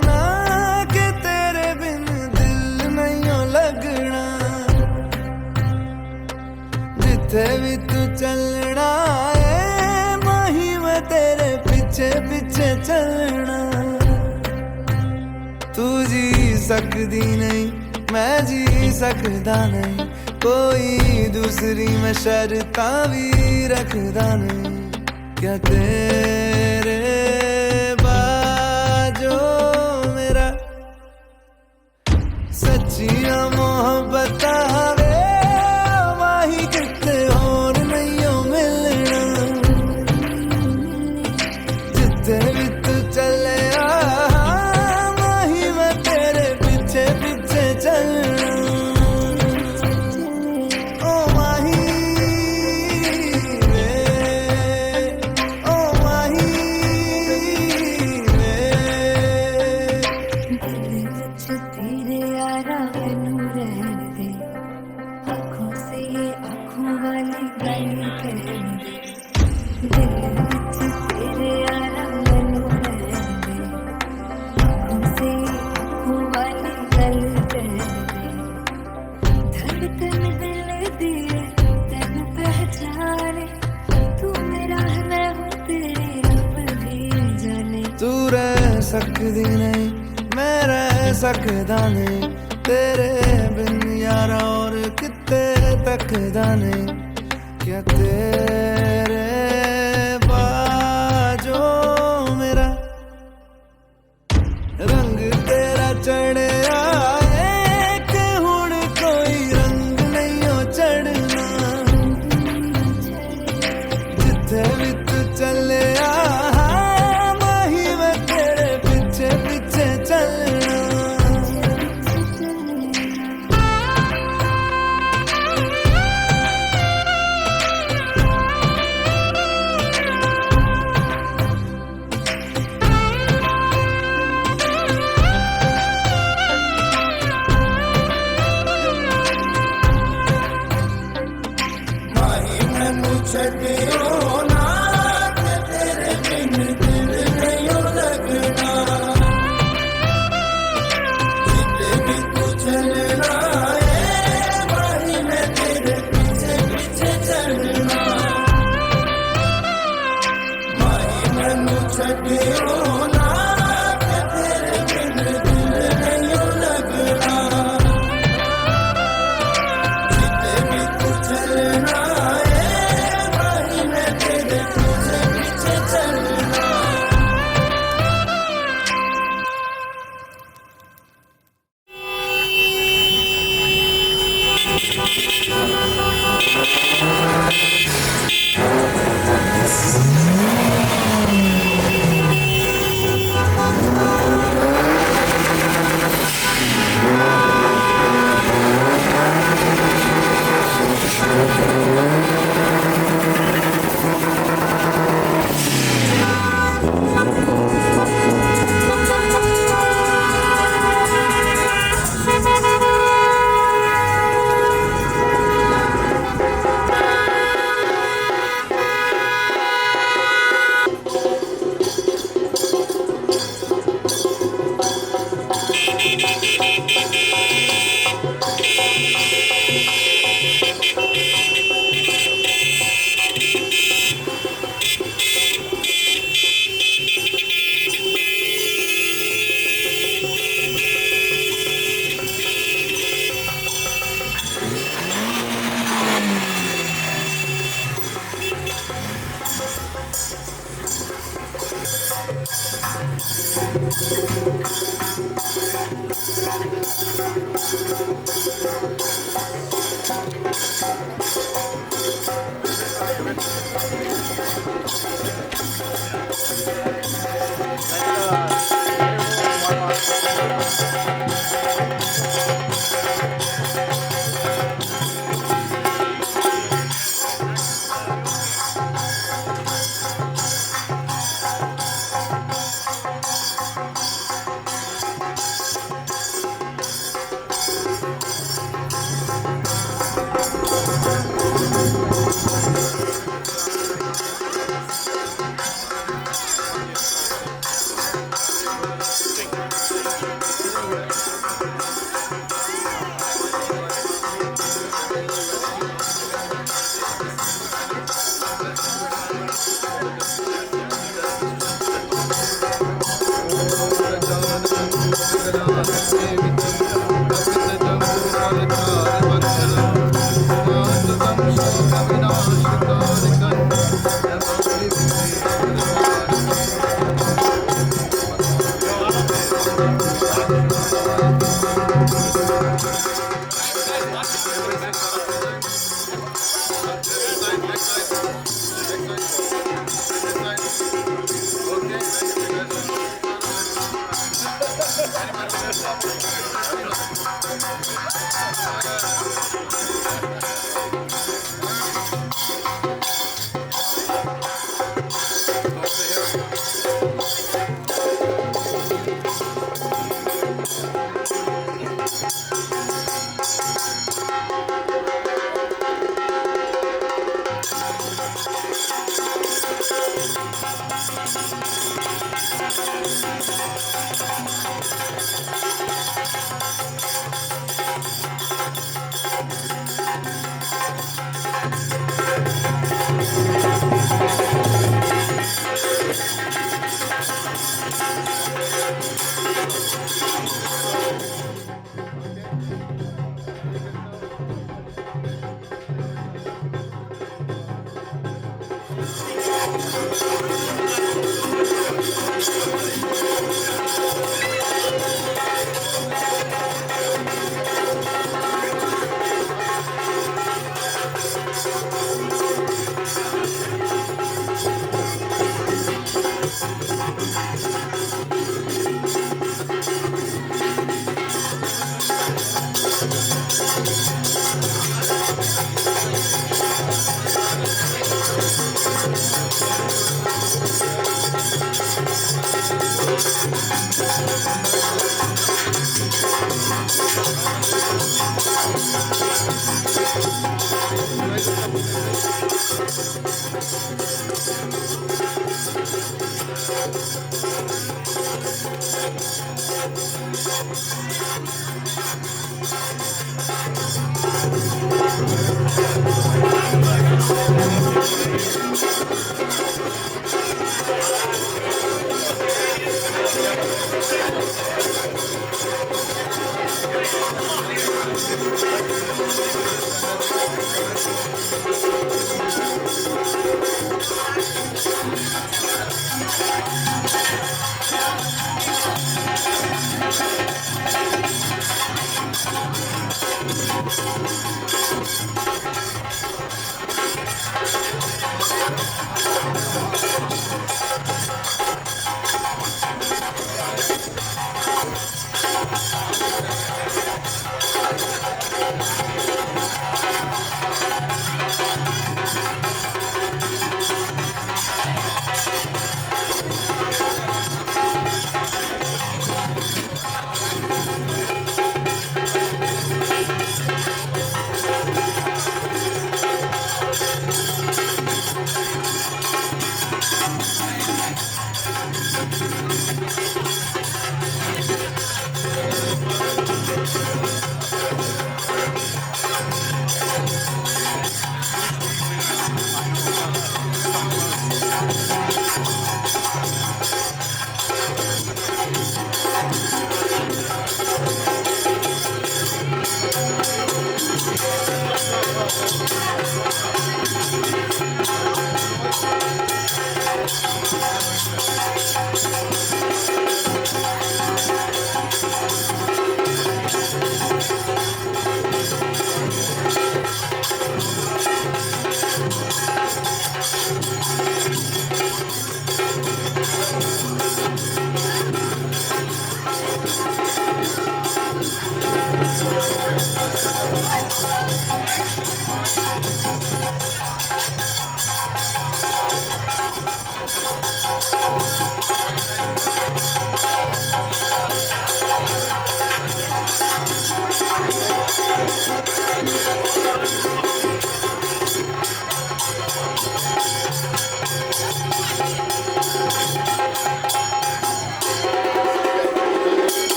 ना कि तेरे बिन दिल नहीं हो लगना, जिथे भी तू चलना है माही मैं तेरे पीछे पीछे चलना। तू जी सकदी नहीं मैं जी सकदा नहीं, कोई दूसरी मैं शर्तां भी रखदा नहीं। क्या तेरे बाजो मेरा सच्चियां मोहब्बत वे माही किते होर नहीं हो मिलना, जिथे भी तू चले माही मैं तेरे पीछे पीछे चलना। ओ माही वे, ओ माही वे, दिल विच तेरे यारा मैनू रहन दे, आँखों से ये आँखों वाली गल कहन दे। दिल विच तेरे यारा मैनू रहन दे, आँखों से ये आँखों वाली गल कहन दे। धड़कन दिल दी तेन पहचाने, तू मेरा है मैं हूँ तेरी रब भी जाने। तू रह सकदी नहीं मैं रह सकदा नहीं, तेरे बिन यारा और किते तकदा नहीं। क्या तेरे बाजो मेरा रंग तेरा चढ़िया है कि हुण कोई रंग नहीं हो चढ़ना, जिथे भी तू चले माही मैं तेरे पीछे पीछे चलना। माही मैनू छड्डियो ना कि तेरे बिन दिल नहीं हो लगना, जिथे भी तू चलना है माही मैं तेरे पीछे पीछे चलना। माही मैनू छड्डियो ना कि तेरे बिन दिल नहीं हो लगना, जिथे भी तू चलना है माही मैं तेरे पीछे पीछे चलना।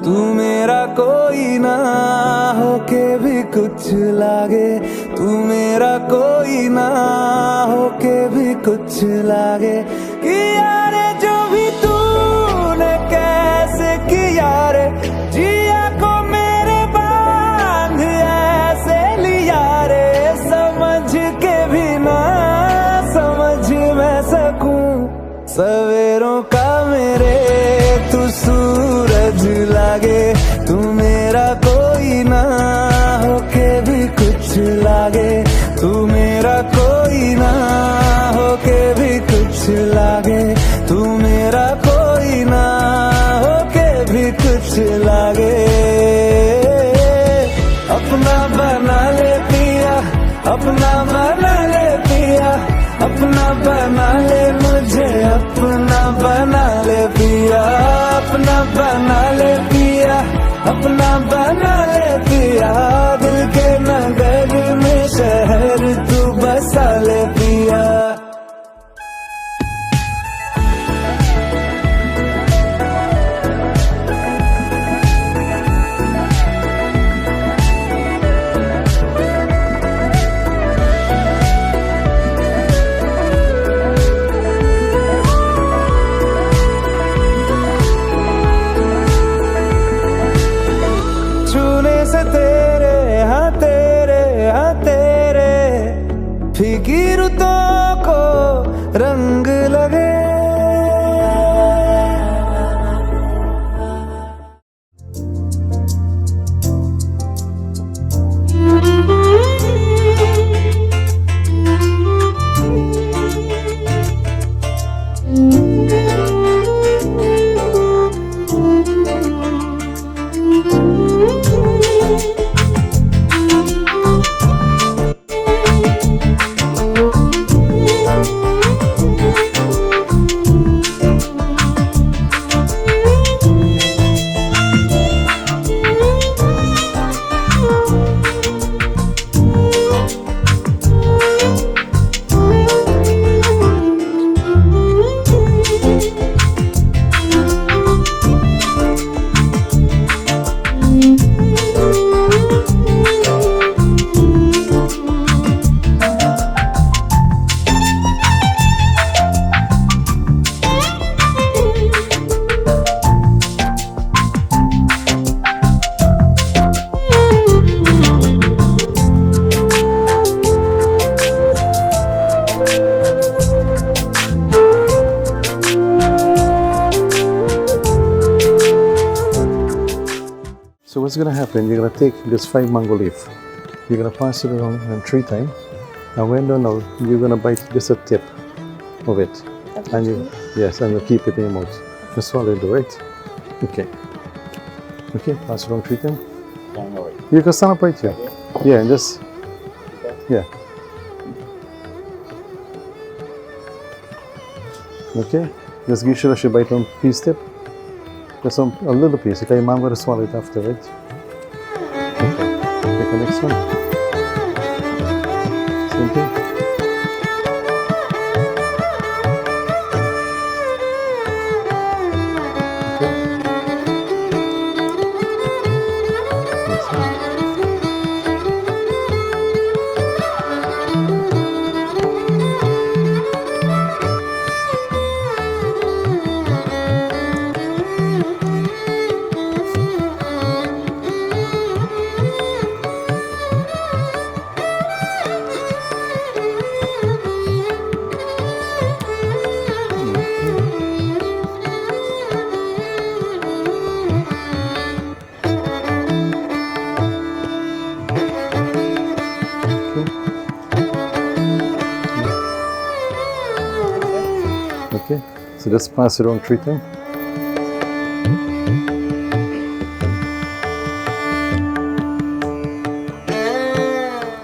तू मेरा कोई ना होके भी कुछ लागे, तू मेरा कोई ना होके भी कुछ लागे। किया रे जो भी तूने कैसे किया रे, जिया को मेरे बांध ऐसे लिया रे। समझ के भी ना समझ मैं सकूं सवेरों का मेरे तू सूरज लागे। तू मेरा कोई ना होके भी कुछ लागे, तू मेरा कोई ना होके भी कुछ लागे, तू मेरा कोई ना होके भी कुछ लागे। अपना बना ले पिया, अपना बना ले पिया, अपना बना ले मुझे, अपना बना ले पिया, अपना बना ले पिया, अपना बना ले पिया। दिल के नगर में शहर तू बसा ले पिया। फीकी रुतों को रंग लगे। So what's going to happen, you're going to take this 5 mango leaf, you're going to pass it around 3 times, and when done now, you're going to bite just a tip of it, and you Yes, and you'll keep it in your mouth. Just swallow it, right? Okay. Okay, pass it on 3 times. You can stand up right here. Yeah, and just, yeah. Okay, just give Shilashi a bite on piece tip. Just a little piece. Okay, Mom, I'm going to swallow it after, right? Okay, take the next one. Same thing. Okay, so just pass it on 3 times.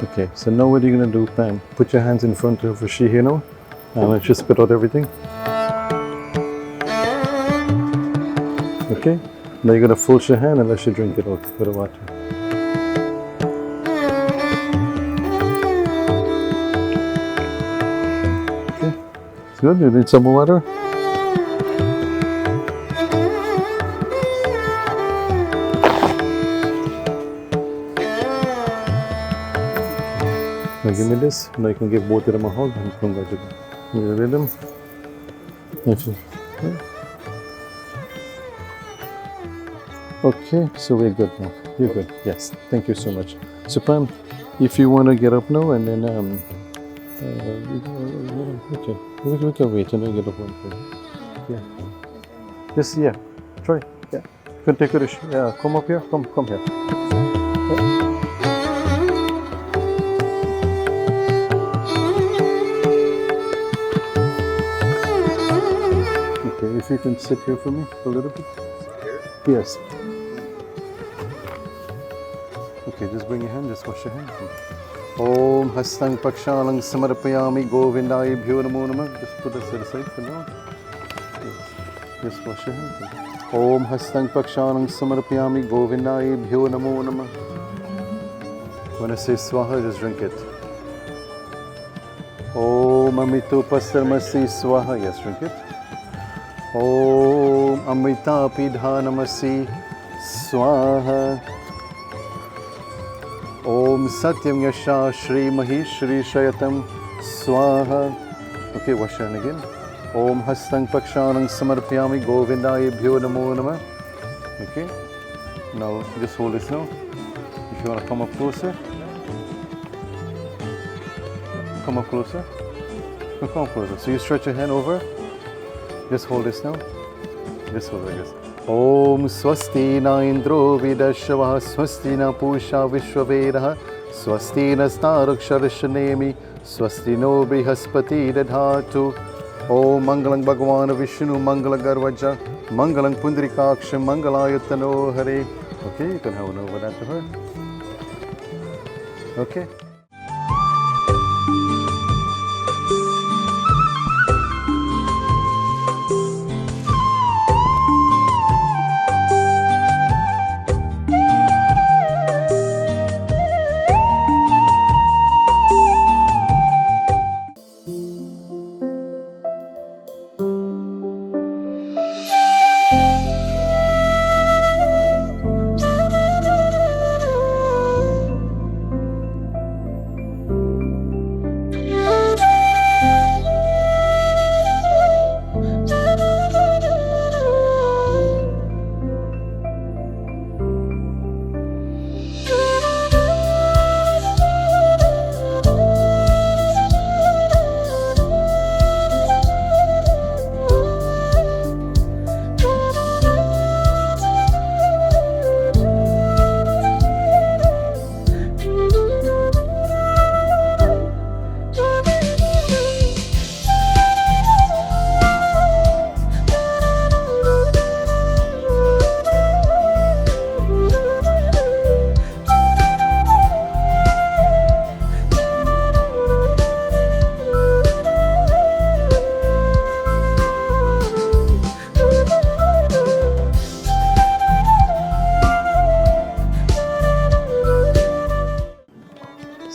Okay, so now what are you going to do, Pam? Put your hands in front of she here now, and let's just spit out everything. Okay, now you're going to fold your hand and let you drink it out with the water. Okay, it's good. You need some more water? Now give me this. Now you can give both of them a hug and come back to them. You read them? Okay, so we're good now. You're good. Yes, thank you so much. So Pam, if you want to get up now and then okay, we can wait and then get up one for you. Yeah. Just yeah. Try. Yeah. You can take a risk. Yeah. Come up here. Come here. Yeah. Okay, if you can sit here for me a little bit. Yes. Okay, just bring your hand, just wash your hand. Om Hastang Pakshalang Samarpayami Govindai Bhyo Namo Namah. Just put this to the side for now. Yes. Just wash your hand. Om Hastang Pakshalang Samarpayami Govindai Bhyo Namo Namah. When I say Swaha, just drink it. Om Amito Pasarmasi Swaha. Yes, drink it. Om Amrita Pidhanamasi Swaha. Om Satyam Yasha Shri Mahi Shri Shayatam Swaha. Okay, wash your hand again. Om Hastang Pakshanang Samarpyami Govindaya Bhyo Namo Namah. Okay, now just hold this now. If you want to come up closer. Come up closer. No, come up closer. So you stretch your hand over. Just hold this now. Just hold like this. Om Swasti Na Indro Vidashava Swasti Na Pusha Vishwavedaha Swasti Na Staraksharashanemi Swasti No Brihaspati Dadhatu Om Mangalang Bhagavana Vishnu Mangala Garvaja Mangalang Pundrikaksham Mangalayatano Hare. Okay, you can have an over that to her. Okay.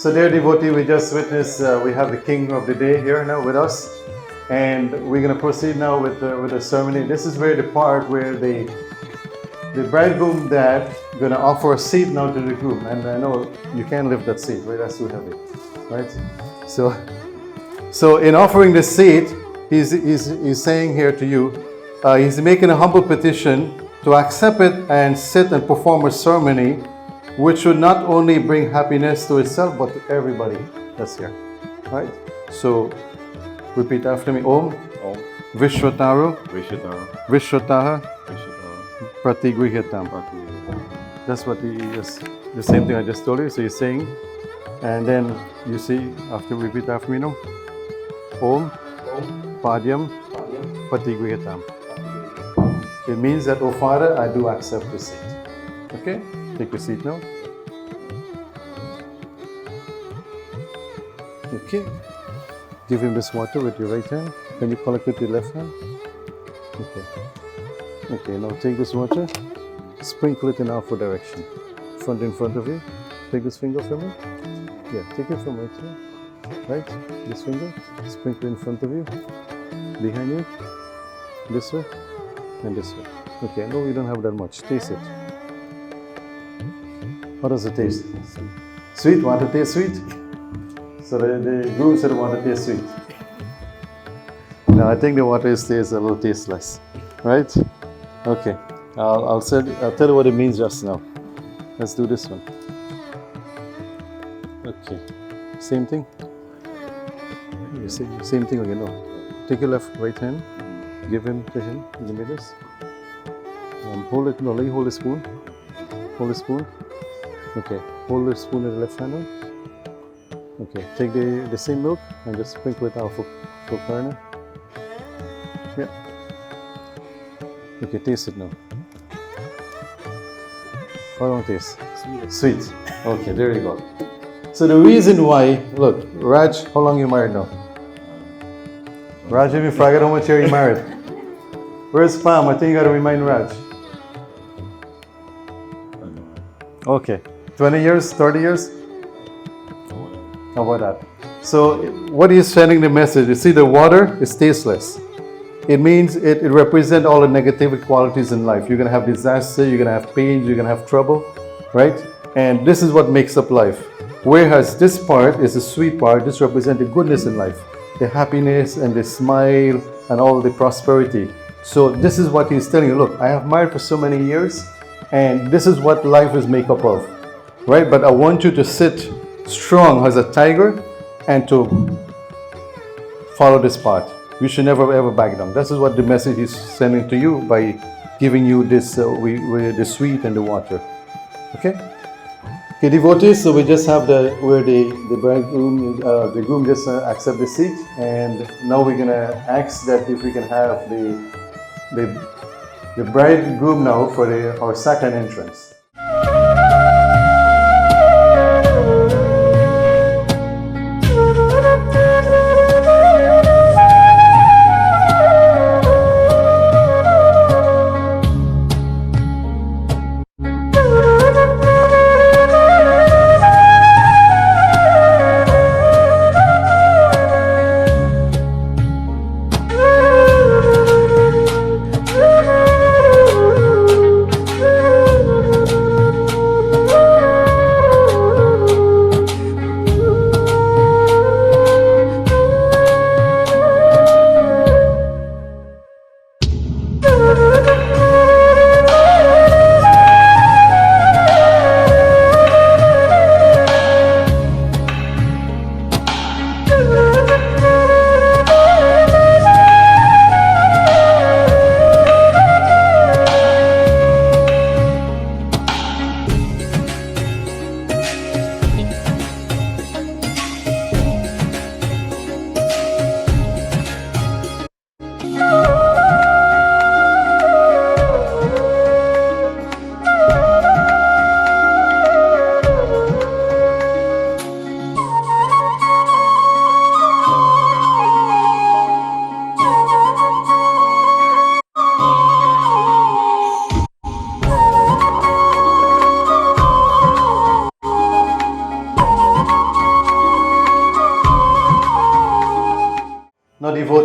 So dear devotee, we just witnessed, we have the king of the day here now with us. And we're going to proceed now with the ceremony. This is where the part where the bridegroom dad going to offer a seat now to the groom. And I know you can't lift that seat, right? That's too heavy, right? So in offering this seat, he's saying here to you, he's making a humble petition to accept it and sit and perform a ceremony which would not only bring happiness to itself but to everybody that's here, right? So repeat after me. Om Om Vishwataru Vishwataru Vishwataha Vishwataru Pratigrihitam. That's what he is. The same thing I just told you. So he's saying, and then you see after repeat after me now. Om Padyam Pratigrihitam. It means that, oh Father, I do accept the seat. Okay? Take your seat now. Okay. Give him this water with your right hand. Can you collect with your left hand? Okay. Okay, now take this water. Sprinkle it in outward direction. Front in front of you. Take this finger from me. Yeah, take it from right here. Right? This finger. Sprinkle in front of you. Behind you. This way. And this way. Okay, no, we don't have that much. Taste it. How does it taste? Sweet? Want to taste sweet? So the groom said want to taste sweet. No, I think the water tastes a little tasteless. Right? Okay. I'll tell you what it means just now. Let's do this one. Okay. Same thing? You see, same thing again. No. Take your right hand. Give him to him. Give me this. Hold it. No, let you hold the spoon. Hold the spoon. Okay. Hold the spoon in the left hand now. Okay. Take the same milk and just sprinkle it out for Karna. Yeah. Okay. Taste it now. How long it taste? Sweet. Okay. There you go. So the reason why, look, Raj, how long you married now? Raj, let me forget how much year you married. Where's Pam? I think you gotta remind Raj. Okay. 20 years, 30 years? How about that? So what he's sending the message, you see the water is tasteless. It means it represents all the negative qualities in life. You're gonna have disaster, you're gonna have pain, you're gonna have trouble, right? And this is what makes up life. Whereas this part is the sweet part, this represents the goodness in life, the happiness and the smile and all the prosperity. So this is what he's telling you. Look, I have married for so many years and this is what life is made up of, right? But I want you to sit strong as a tiger and to follow this path. You should never ever back down. This is what the message is sending to you by giving you this the sweet and the water. Okay? Okay, devotees, so we just have the bridegroom, the groom just accept the seat, and now we're gonna ask that if we can have the bridegroom now for our second entrance.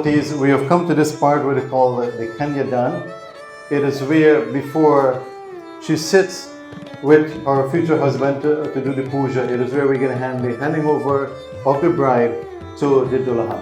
devotees, we have come to this part where they call the Kanyadaan. It is where before she sits with her future husband to do the puja, it is where we're going to hand the handing over of the bride to the Dulaha.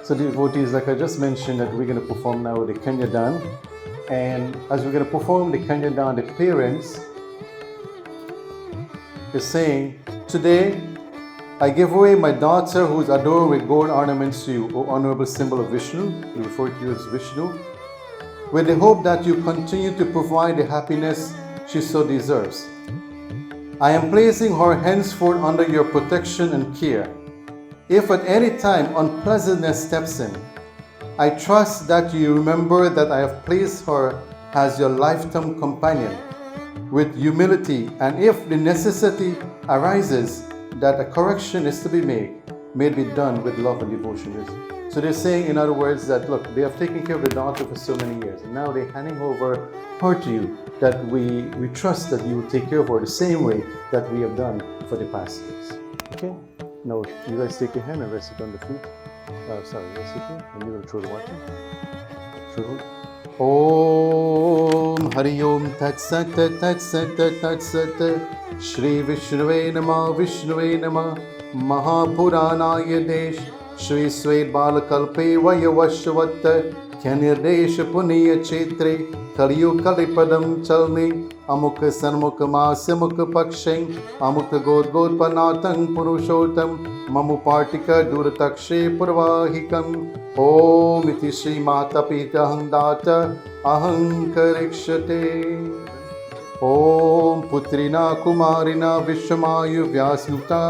So devotees, like I just mentioned, that we're going to perform now the Kanyadaan, and as we're going to perform the Kanyadaan, the parents is saying, "Today I give away my daughter who is adorned with gold ornaments to you, O honorable symbol of Vishnu," we refer to you as Vishnu, "with the hope that you continue to provide the happiness she so deserves. I am placing her henceforth under your protection and care. If at any time unpleasantness steps in, I trust that you remember that I have placed her as your lifetime companion with humility, and if the necessity arises that a correction is to be made, may it be done with love and devotion." So they're saying, in other words, that look, they have taken care of the daughter for so many years, and now they're handing over her to you, that we trust that you will take care of her the same way that we have done for the past years. Okay? Now, you guys take your hand and rest it on the feet. Rest it here, and you're going to throw the water. Throw it. Om Hari Om Tat Sat Tat Sat Tat Sat Shri Vishnave Nama Mahapuranaaya Desh Shri Swed Balakalpe Vayavashvat Kyanirdesh Punya Chetre Kaliyu Kalipadam Chalme Amuk Sanmuk Masamuk Paksheng Amuk God Panatang Purushotam Mamu Partika Duratakshe Purvahikam Om Iti Shri Mata Pita Handata Ahankarikshate Om Putrina Kumarina Vishamayu Vyasnuta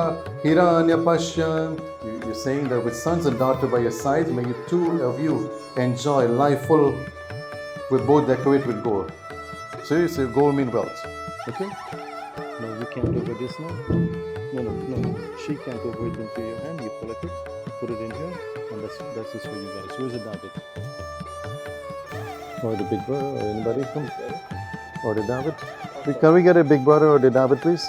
Hiranya Pashya. You're saying that with sons and daughter by your side, may you two of you enjoy life full with both decorated with gold. So you say gold means wealth. Okay? No, you can't over this now. No. She can't over it into your hand. You collect it, put it in here, and that's just for you guys. Where's the David? Or the big brother, or anybody from? Or the David? Can we get a big brother or the David, please?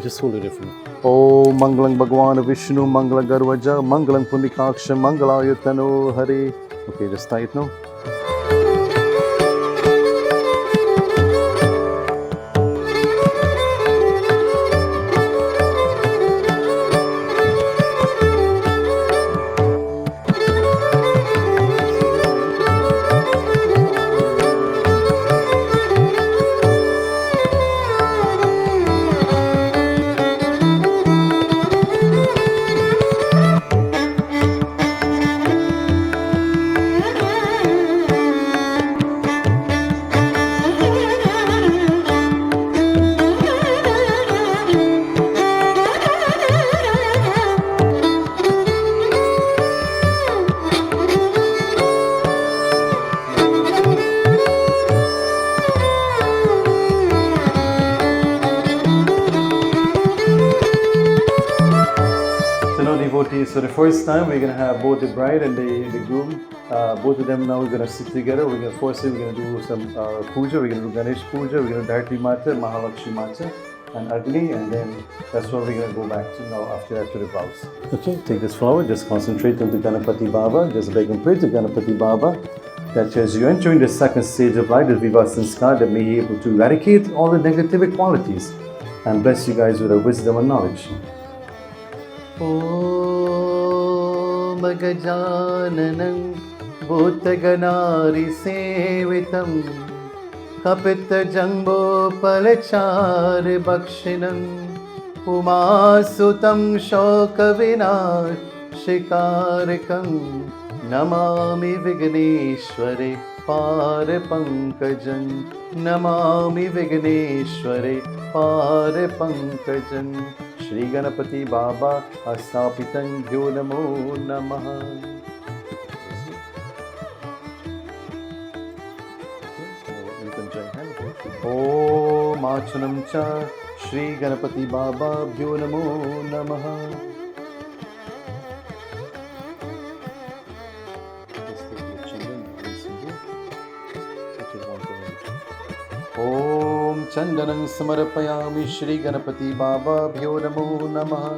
Just hold it there for me. Om Mangalang Bhagwan Vishnu Mangala Garvaja Mangalang Pundikaksha Mangalayatano Hari. Okay, just tie it now. So the first time we're going to have both the bride and the groom, both of them now we're going to sit together. We're going to firstly we're going to do some puja. We're going to do Ganesh puja. We're going to do Dharti Mata, Mahalakshmi Mata, and Agni, and then that's what we're going to go back to now after the vows. Okay, take this flower. Just concentrate on the Ganapati Baba. Just beg and pray to Ganapati Baba that as you enter in the second stage of life, the Viva Sanskar, that may be able to eradicate all the negative qualities and bless you guys with a wisdom and knowledge. Om Gajananam Bhutaganari Sevitam Kapita Jambo Palachar Bhakshinam Umasutam Shokavinash Shikarikam Namami Vigneshware Par Pankajan Namami Vigneshware Par Pankajan Shri Ganapati Baba Astapitan Bhyo Namo Namaha. You can join hands. Om Achanam Cha Shri Ganapati Baba Bhyo Namo Namaha. Om Chandanam Samarapayami Shri Ganapati Baba Bhyo Namo Namaha.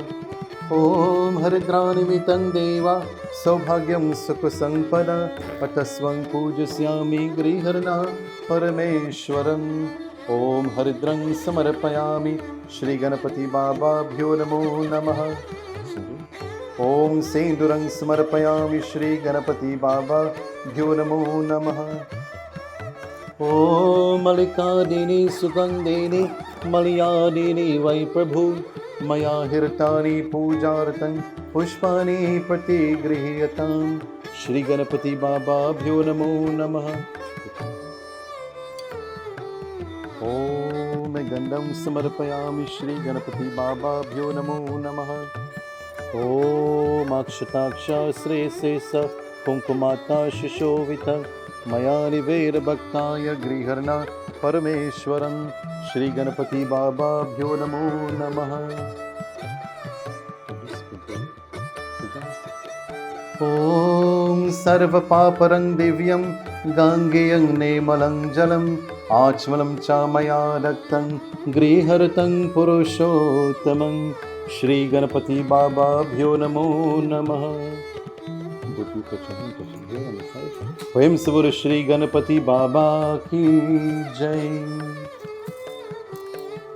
Om Haridranimitam Deva Saubhagyam Sukha Sampada Atasvam Pujasyami Griharna Parameshwaram. Om Haridrang Samarapayami Shri Ganapati Baba Bhyo Namo Namaha. Om Sendurang Samarapayami Shri Ganapati Baba Bhyo Namo Namaha. Om Malikadini Sugandini Malyadini Vai Prabhu Maya Hirtani Pujartan Pushpani Prati Grihiyatam Shri Ganapati Baba Bhyo Namo Namaha. Om Gandam Samarpayami Shri Ganapati Baba Bhyo Namo Namaha. Om Akshataksha Sre Sesa Kumkumata Shishovita Mayani Veda Bhaktaya Griharna Parameshwaram Shri Ganapati Baba Bhyo Namo Namaha. Om Sarva Paparang Divyam Gangeyang Nemalang Jalam Achmalam Chamaya Daktam Grihartang Purushottamang Shri Ganapati Baba Bhyo Namo Namaha. Swayam Savur Shri Ganapati Baba Ki Jai.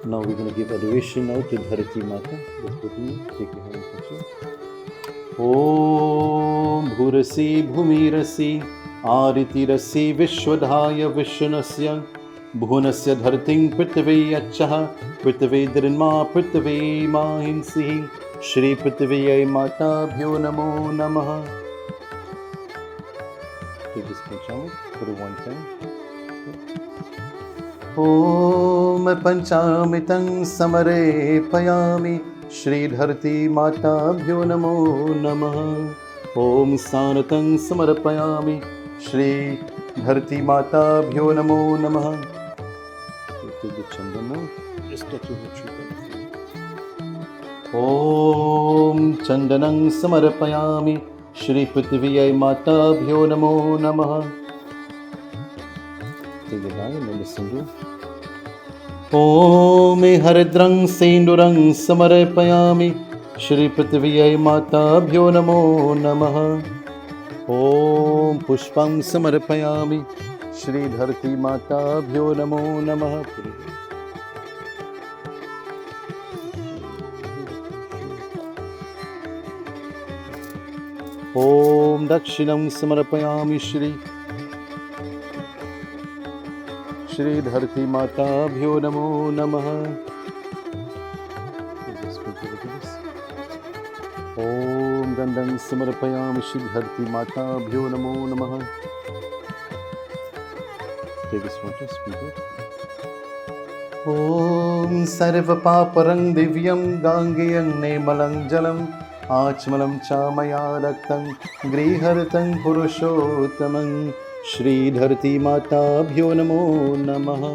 Now we're going to give adoration now to Dharati Mata. Let's put me, take your hand, touch it. Om Bhurasi Bhumirasi Ariti Rasi Vishwadhaya Vishnasya Bhunasya Dharting Prithvi Achaha Prithvi Drinma Prithvi Mahinsi Shri Prithvi Mata Bhyo Namo Namaha. Take this pancham, put it one time. Om Panchamitam Samare Payami Shri Dharti Mata Bhyo Namo Namaha. Om Sanatam Samarapayami Shri Dharti Mata Bhyo Namo Namaha. Take the chandan now. Just touch your tree. Om Chandanam Samarapayami Shri Prithviyai Mata Bhyo Namo Namaha. Take it down and then listen to. Om Haridrang Sendurang Samarapayami Shri Prithviyai Mata Bhyo Namo Namaha. Om Pushpam Samarapayami Shri Dharti Mata Bhyo Namo Namaha. Om Dakshinam Samarapayami Shri Dharti Mata Bhyo Namo Namaha. Om Gandham Samarapayami Shri Dharti Mata Bhyo Namo Namaha. Take this one, just speak it. Om Sarva Paparang Divyam Gangeyang Nemalang Jalam Achmalam Chamaya Raktam Grihartang Purushottamang Shri Dharti Mata Bhyo Namo Namaha.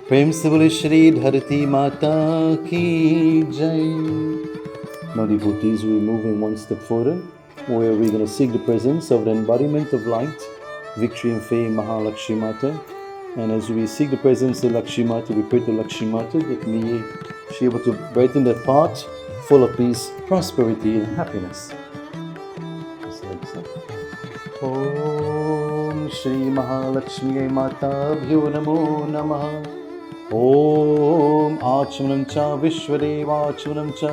Prem se bole Shri Dharti Mata Ki Jai. Now devotees, we're moving one step further, where we're going to seek the presence of the embodiment of light, victory and fame, Mahalakshmi Mata. And as we seek the presence of Lakshmi Mata, we pray to Lakshmi Mata that may she be able to brighten that path full of peace, prosperity and happiness. ॐ श्री महालक्ष्म्यै माताभ्यो नमो नमः। ॐ आचमनं च विश्वदेवाचमनं च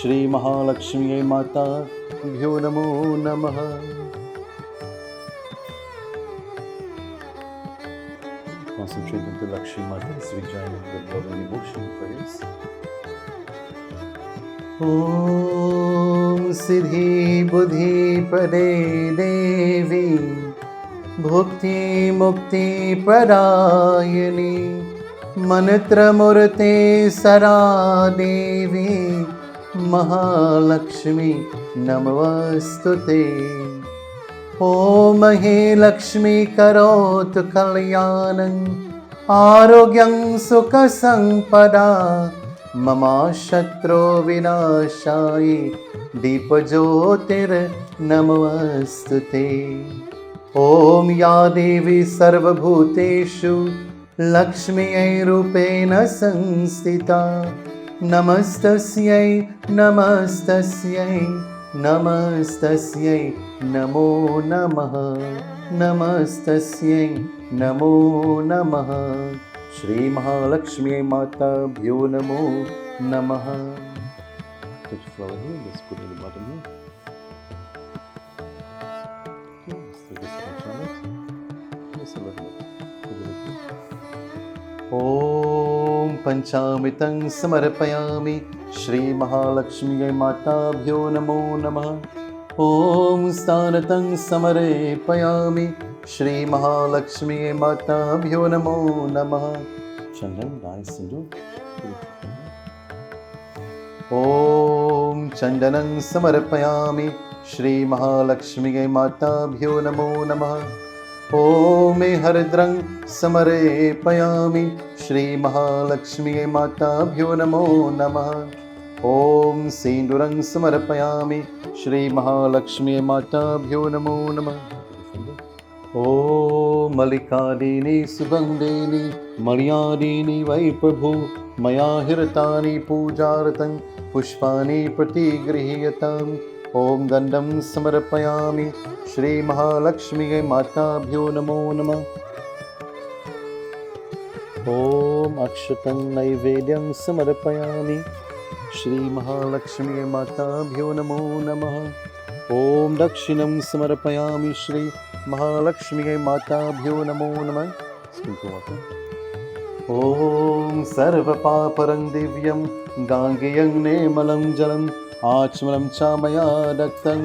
श्री महालक्ष्म्यै माताभ्यो नमो नमः। Concentrate on the Lakshmi Mata as we join in the love and emotion prayers. Om Siddhi Buddhi Pade Devi Bhukti Mukti Pradayani Mantra Murte Sara Devi Mahalakshmi Namavastute। ओम हे लक्ष्मी करोतु कल्याणं आरोग्यं सुख संपदा मम शत्रु विनाशाय दीपज्योतिर्नमोस्तुते। ओम या देवी सर्वभूतेषु लक्ष्म्यै रूपेण संस्थिता नमस्तस्यै नमस्तस्यै नमस्तस्यै नमो नमः नमस्तस्यै नमो नमः। श्री महालक्ष्मी माताभ्यो नमो नमः। Touch flower here, let's put it at the bottom here. Okay, let's take this touch on it. Just a little bit. Om Panchamitam Samarpayami Shri Mahalakshmi Mataabhyo Namo Namah। Om Stanatam Samarpayami Shri Mahalakshmi Mataabhyo Namo Namah। Chandan, nice and do. Om Chandanam Samarpayami Shri Mahalakshmi Mataabhyo Namo Namah। ओम हरद्रं समर्पयामि श्री महालक्ष्मी माताभ्यो नमो नमः। ओम सिंदूरं समर्पयामि श्री महालक्ष्मी माताभ्यो नमो नमः। ओम मल्लिकादीनि सुगन्धेनि मणियादीनि वै प्रभु मया हृतानि पूजार्थं पुष्पाणि प्रतिगृह्यताम्। ओम गंधं समर्पयामि श्री महालक्ष्मी माताभ्यो नमो नमः। ओम अक्षतं नैवेद्यं समर्पयामि श्री महालक्ष्मी माताभ्यो नमो नमः। ओम दक्षिणं समर्पयामि श्री महालक्ष्मी माताभ्यो नमो नमः। ओम सर्वपापरं दिव्यं गाङ्गेयं निर्मलं जलम् आचमनं च मया दत्तं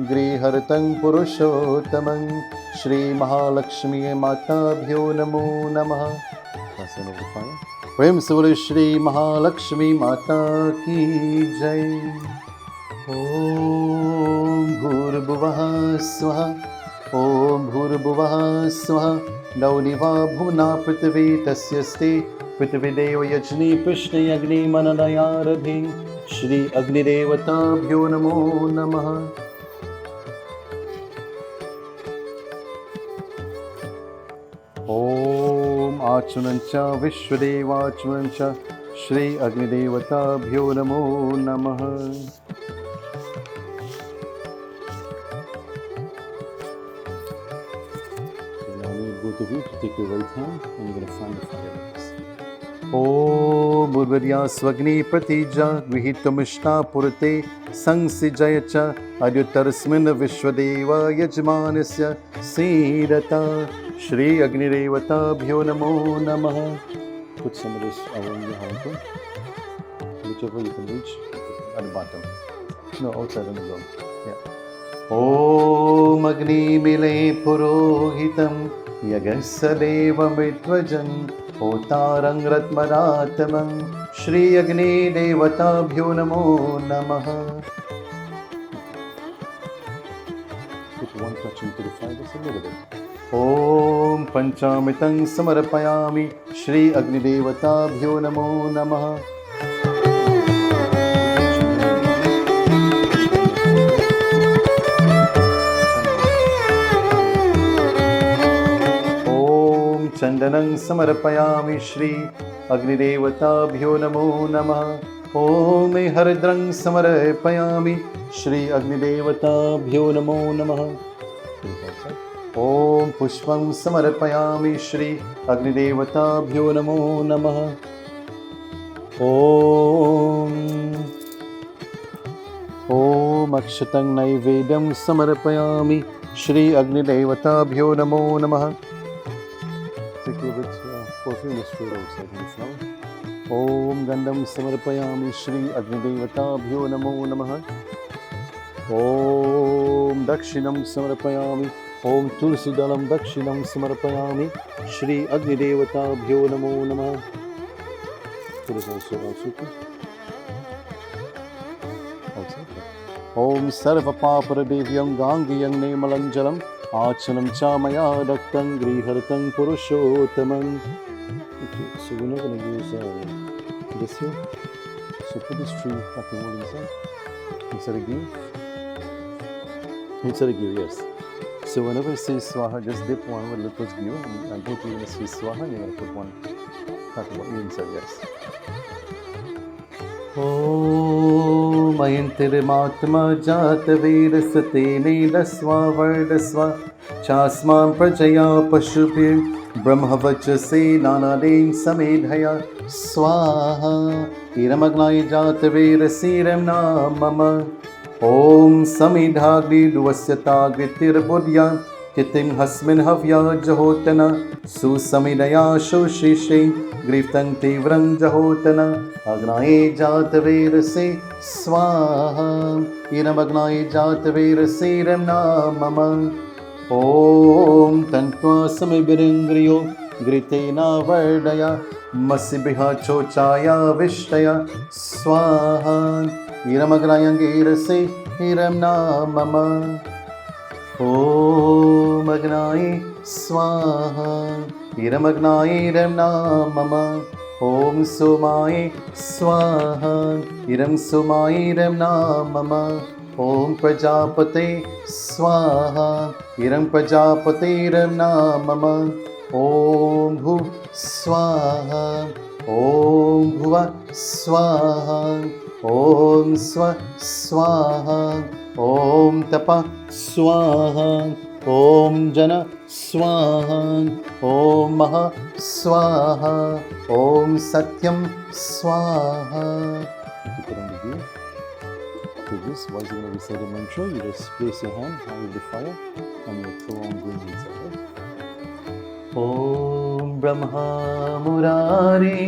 गृहर्तं पुरुषोत्तमं श्री महालक्ष्मी माताभ्यो नमो नमः। प्रेम से बोले श्री महालक्ष्मी माता की जय। ओम भूर्भुवः स्वः ओम भूर्भुवः स्वः नौनिवा भुवना पृथिवी तस्यस्ते पृथ्वीदेव यजनी पृष्णे अग्निमनदयारधि श्री अग्निदेवताभ्यो नमो नमः। ओम आचमनं च विश्वदेवाचमनं च श्री अग्निदेवताभ्यो नमो नमः। Both of you to take your right hand and you're going to find the fire. ओम बुर्वरिया स्वग्नि प्रतिजा विहितमिष्टा पुरते संसिजय च अद्युतरस्मिन् विश्वदेव यजमानस्य सीरता श्री अग्निदेवताभ्यो नमो नमः। Put some of this around your hand, whichever you can reach at the bottom. No, outside on the ground. Yeah. ओम अग्निमिले पुरोहितं यज्ञस्य देवमित्वजन् होतारं रत्मरातमं श्री अग्निदेवताभ्यो नमो नमः। Put one touch into the fire, just a little bit. ओम पंचामृतं समर्पयामि श्री अग्निदेवताभ्यो नमो नमः। चंदनं समर्पयामि श्री अग्निदेवताभ्यो नमो नमः। ओम हरद्रं समर्पयामि श्री अग्निदेवताभ्यो नमो नमः। ॐ पुष्पं समर्पयामि श्री अग्निदेवताभ्यो नमो नमः। ॐ अक्षतं नैवेद्यं समर्पयामि श्री अग्निदेवताभ्यो नमो नमः। ॐ गन्धं समर्पयामि श्री अग्निदेवताभ्यो नमो नमः। ॐ दक्षिणं समर्पयामि। ॐ तुलसीदलं दक्षिणं समर्पयामि श्री अग्निदेवताभ्यो नमो नमः। ॐ सर्वपापरदेव्यं गाङ्गेयं नेमलञ्जलम् आचनं च मया दत्तं गृहर्तं पुरुषोत्तमम्। Okay, so we're not going to use this here. So put this tree nothing more inside. Inside a ghee. Inside a ghee, yes. So whenever you say swaha, just dip one with little ghee and put in the say swaha and you're going to put one nothing inside, yes. ॐ अयन्तिर्मात्मा जातवीरसतेने दस्वा वर्धस्वा चास्मां प्रजया पशुभिः ब्रह्मवचसे नानादेन समेधया स्वाहा। ईरमग्नाय जातवीरसीरं नाम मम। ॐ समिधाग्निर्वस्यताग्निर्बुद्ध्या कितिं हस्मिन् हव्या जहोतना सुसमिदया शुशिषे ग्रीतं तीव्रं जहोतना अग्नाये जातवेरसे स्वाहा। ईरमग्नाय जातवेरसीरं नाम मम। ॐ तन्त्वा समिभिरिन्द्रियो घृतेना वर्धया मसिभिः चोचाया विष्टया स्वाहा। ईरमग्नायङ्गीरसे ईरं नाम मम। ॐ अग्नाय स्वाहा। ईरमग्नाय ईरं नाम मम। ॐ सोमाय स्वाहा। ईरं सोमाय ईरं नाम मम। ॐ प्रजापते स्वाहा। ईरं प्रजापतिरं नाम मम। ॐ भू स्वाहा। ॐ भुव स्वाहा। ॐ स्व स्वाहा। ॐ तप स्वाहा। ॐ जन स्वाहा। ॐ मह स्वाहा। ॐ सत्यं स्वाहा। To this, once you're going to recite the mantra, you just place your hand high with the fire and you throw on green inside. Om Brahma Murari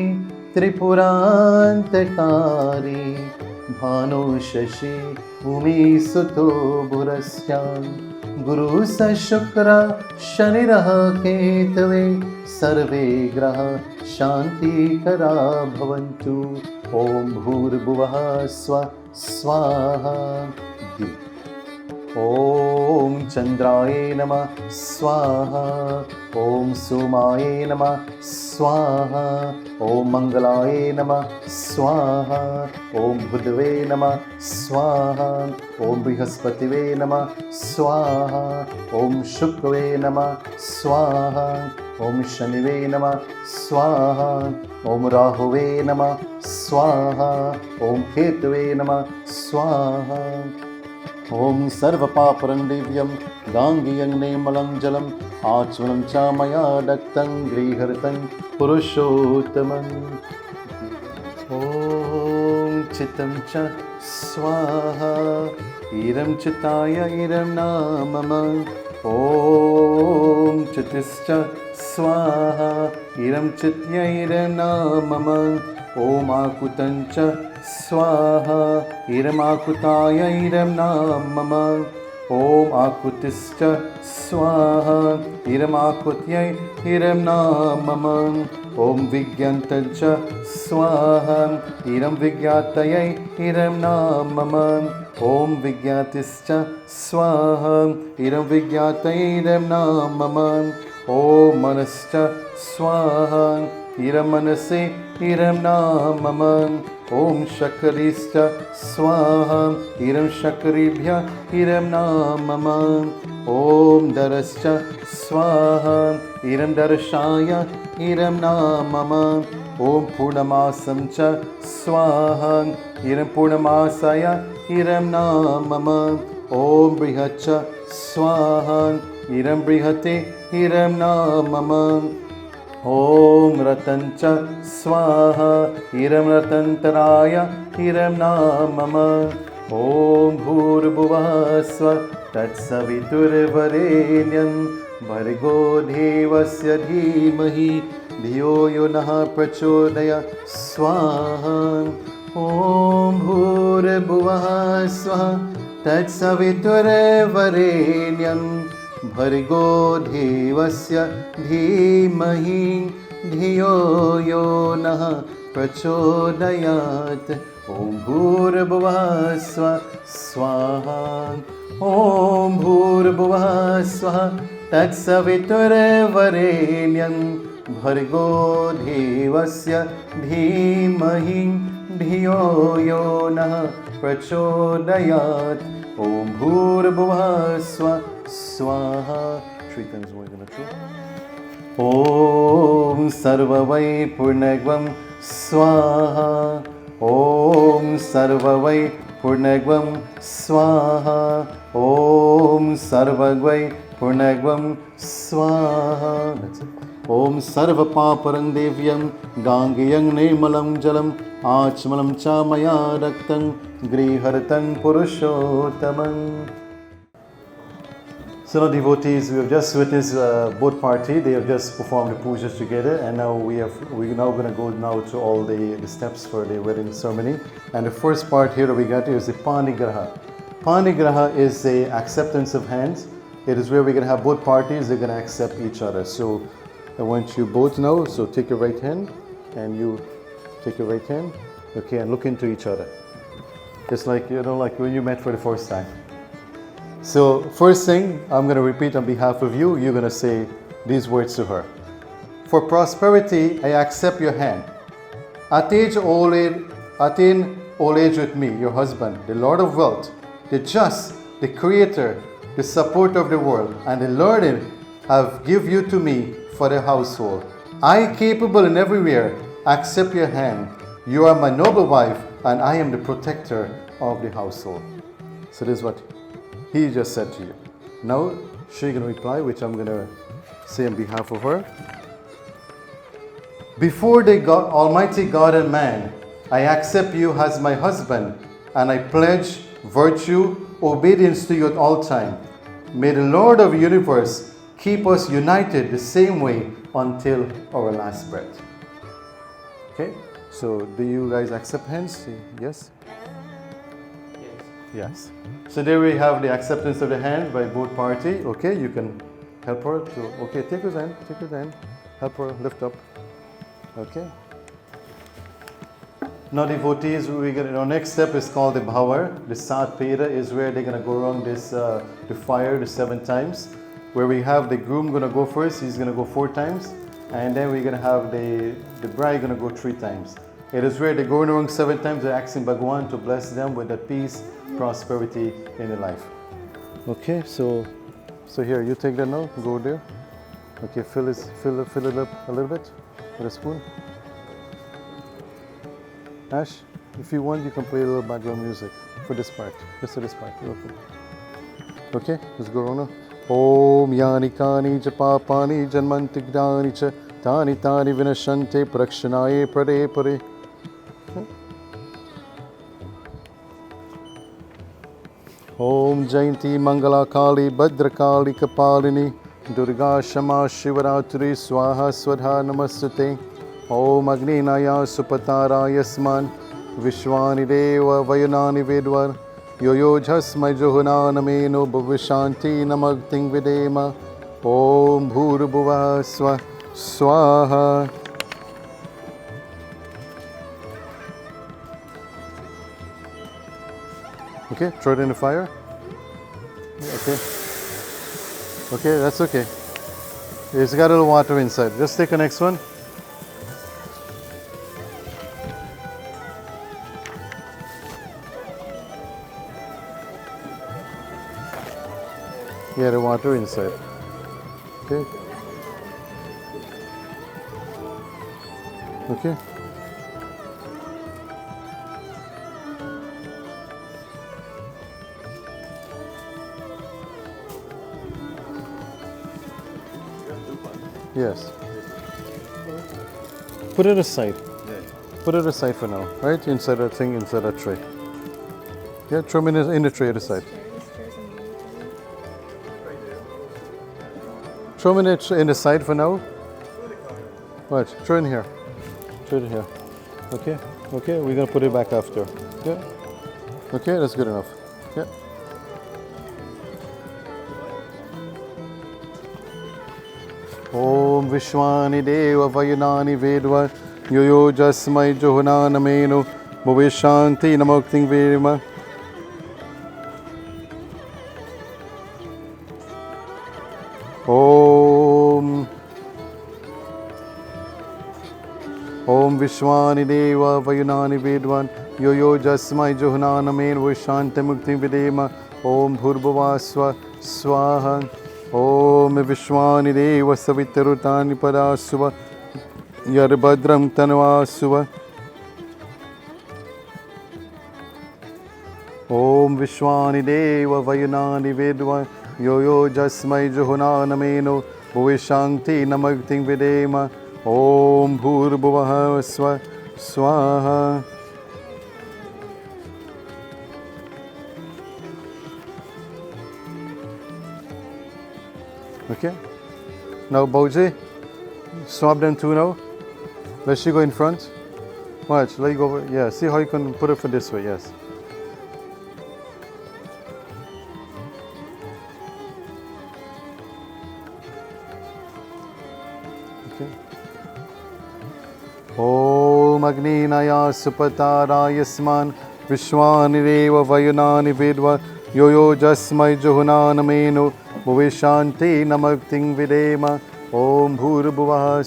Tripurantakari Bhanu Shashi Umi Suto Burasyan Guru Sa Shukra Shaniraha Ketave Sarve Graha Shanti Kara Bhavantu Om Bhur Bhuvaha Swa स्वाहा। ॐ चन्द्राय नमः स्वाहा। ॐ सोमाय नमः स्वाहा। ॐ मङ्गलाय नमः स्वाहा। ॐ बुधवे नमः स्वाहा। ॐ बृहस्पतिवे नमः स्वाहा। ॐ शुक्रवे नमः स्वाहा। ॐ शनिवे नमः स्वाहा। ॐ राहुवे नमः स्वाहा। ॐ केतवे नमः स्वाहा। ॐ सर्वपापरं दिव्यं गाङ्गेयं नेमलं जलम् आचमनं च मया दत्तं गृहर्तं पुरुषोत्तमम्। ॐ चित्तं च स्वाहा। ईरं चित्ताय ईरं नाम मम। ॐ चितिश्च स्वाहा। ईरं चित्य ईरं नाम मम। ॐ आकुतं च स्वाहा। ईरमाकुताय ईरं नाम मम। ॐ आकुतिश्च स्वाहा। ईरमाकुत्यै ईरं नाम मम। ॐ विज्ञातं च स्वाहा। ईरं विज्ञातयै ईरं नाम मम। ॐ विज्ञातिश्च स्वाहा। ईरं विज्ञातयै ईरं नाम मम। ॐ मनश्च स्वाहा। ईरं मनसे ईरं नाम मम। ॐ शक्रिश्च स्वाहा। ईरं शक्रिभ्यः ईरं नाम मम। ॐ दरश्च स्वाहा। ईरं दर्शाय ईरं नाम मम। ॐ पूर्णमासं च स्वाहा। ईरं पूर्णमासाय ईरं नाम मम। ॐ बृहच्च स्वाहा। Iram brihate iram namama. Om Ratancha Swaha Iram Ratantaraya Iram Namama. Om Bhurbhuvasva Tatsaviturvarenyam Bhargo Devasya Dhimahi Dhiyo Yo Naha Prachodaya Swaha. Om Bhurbhuvasva Tatsaviturvarenyam Bhargo Devasya Dhimahi Dhiyo Yo Naha Prachodayat. Om Bhurbhuvasva Swaha. Om Bhurbhuvasva Tatsaviturvarenyam Bhargo Devasya Dhimahi Dhiyo Yo Naha Prachodayat. Om Bhurbhuvasva Swaha. 3 times more than a true. Om Sarvavai Purnagvam Swaha. Om Sarvavai Purnagvam Swaha. Om Sarvagvai Purnagvam Swaha. That's it. Om Sarva Paparang Devyam Gangiyang Nirmalam Jalam Achmalam Chamaya Raktam Grihartang Purushottamam. So now devotees, we have just witnessed both party. They have just performed the pujas together, and now we're now going to go now to all the steps for the wedding ceremony. And the first part here that we got here is the Panigraha. Panigraha is the acceptance of hands. It is where we're going to have both parties. They're going to accept each other. So I want you both now. So take your right hand, and you take your right hand. Okay, and look into each other, just like like when you met for the first time. So first thing, I'm going to repeat on behalf of you. You're going to say these words to her. For prosperity, I accept your hand. Attain old age with me, your husband, the Lord of wealth, the just, the creator, the supporter of the world, and the learned have give you to me for the household. I, capable in everywhere, accept your hand. You are my noble wife, and I am the protector of the household. So this is what he just said to you. Now she's going to reply, which I'm going to say on behalf of her. Before the God, Almighty God and man, I accept you as my husband, and I pledge virtue, obedience to you at all time. May the Lord of the universe keep us united the same way until our last breath. Okay, so do you guys accept hands? Yes? Yes. So there we have the acceptance of the hand by both parties. Okay, you can help her to, okay, take his hand, help her lift up. Okay. Now devotees, our next step is called the Bhavar. The Sat Peda is where they're going to go around this, the fire the 7 times. Where we have the groom going to go first, he's going to go 4 times. And then we're going to have the bride going to go 3 times. It is where they go around 7 times, they're asking Bhagwan to bless them with that peace, prosperity in their life. Okay, so here, you take that now, go there. Okay, fill it up a little bit with a spoon. Ash, if you want, you can play a little background music for this part, just for this part. Okay, let's go around now. Om yani kani cha papani janmantigrani cha tani tani vinashante prakshanaye prade pare. Om Jayanti Mangala Kali Bhadra Kali Kapalini Durga Shama Shivaratri Swaha Swadha Namastate. Om Agni Naya Supatara Yasman Vishwani Deva Vayanani Vedvar Yoyo Jasmai Johana Nameno Bhavishanti Namagting Videma. Om Bhurbhuva Swaha. Okay, throw it in the fire. Okay. Okay, that's okay. It's got a little water inside. Just take the next one. Yeah, the water inside. Okay. Okay. Yes. Put it aside. Put it aside for now, right? Inside that thing, inside that tray. Yeah, throw them in the tray aside. Throw them in the side for now. Right, throw in here. Throw it in here. Okay, okay, we're gonna put it back after. Yeah. Okay, that's good enough. Yeah. Om Vishwani Deva Vayanani Vedva Yoyo Jasmai Johana Nameno Bhuvishanti Namokting Vedma. Om Vishwani Deva Vayanani Vedvan Yoyo Jasmai Johana Nameno Bhuvishanti Namokting Vedma. Om Bhurbhavaswa Swaha. Om Vishwani Deva Savitarutani Parasuva Yarbhadram Tanvasuva. Om Vishwani Deva Vayanani Vedva Yoyo Jasmai Johana Nameno Bhuvishanti Namokting Vedema. Om Bhurbhuvaswa Swaha. Okay. Now Bauji, swap them two now. Let she go in front. Watch, let you go over. Yeah, see how you can put it for this way, yes. Okay. Om Agni Naya Supatara Yasman Vishwani Deva Vayanani Vedva Yoyo Jasmai Johana Nameno Bhuvishanti Namokting Vedema. Om Bhurbhuvah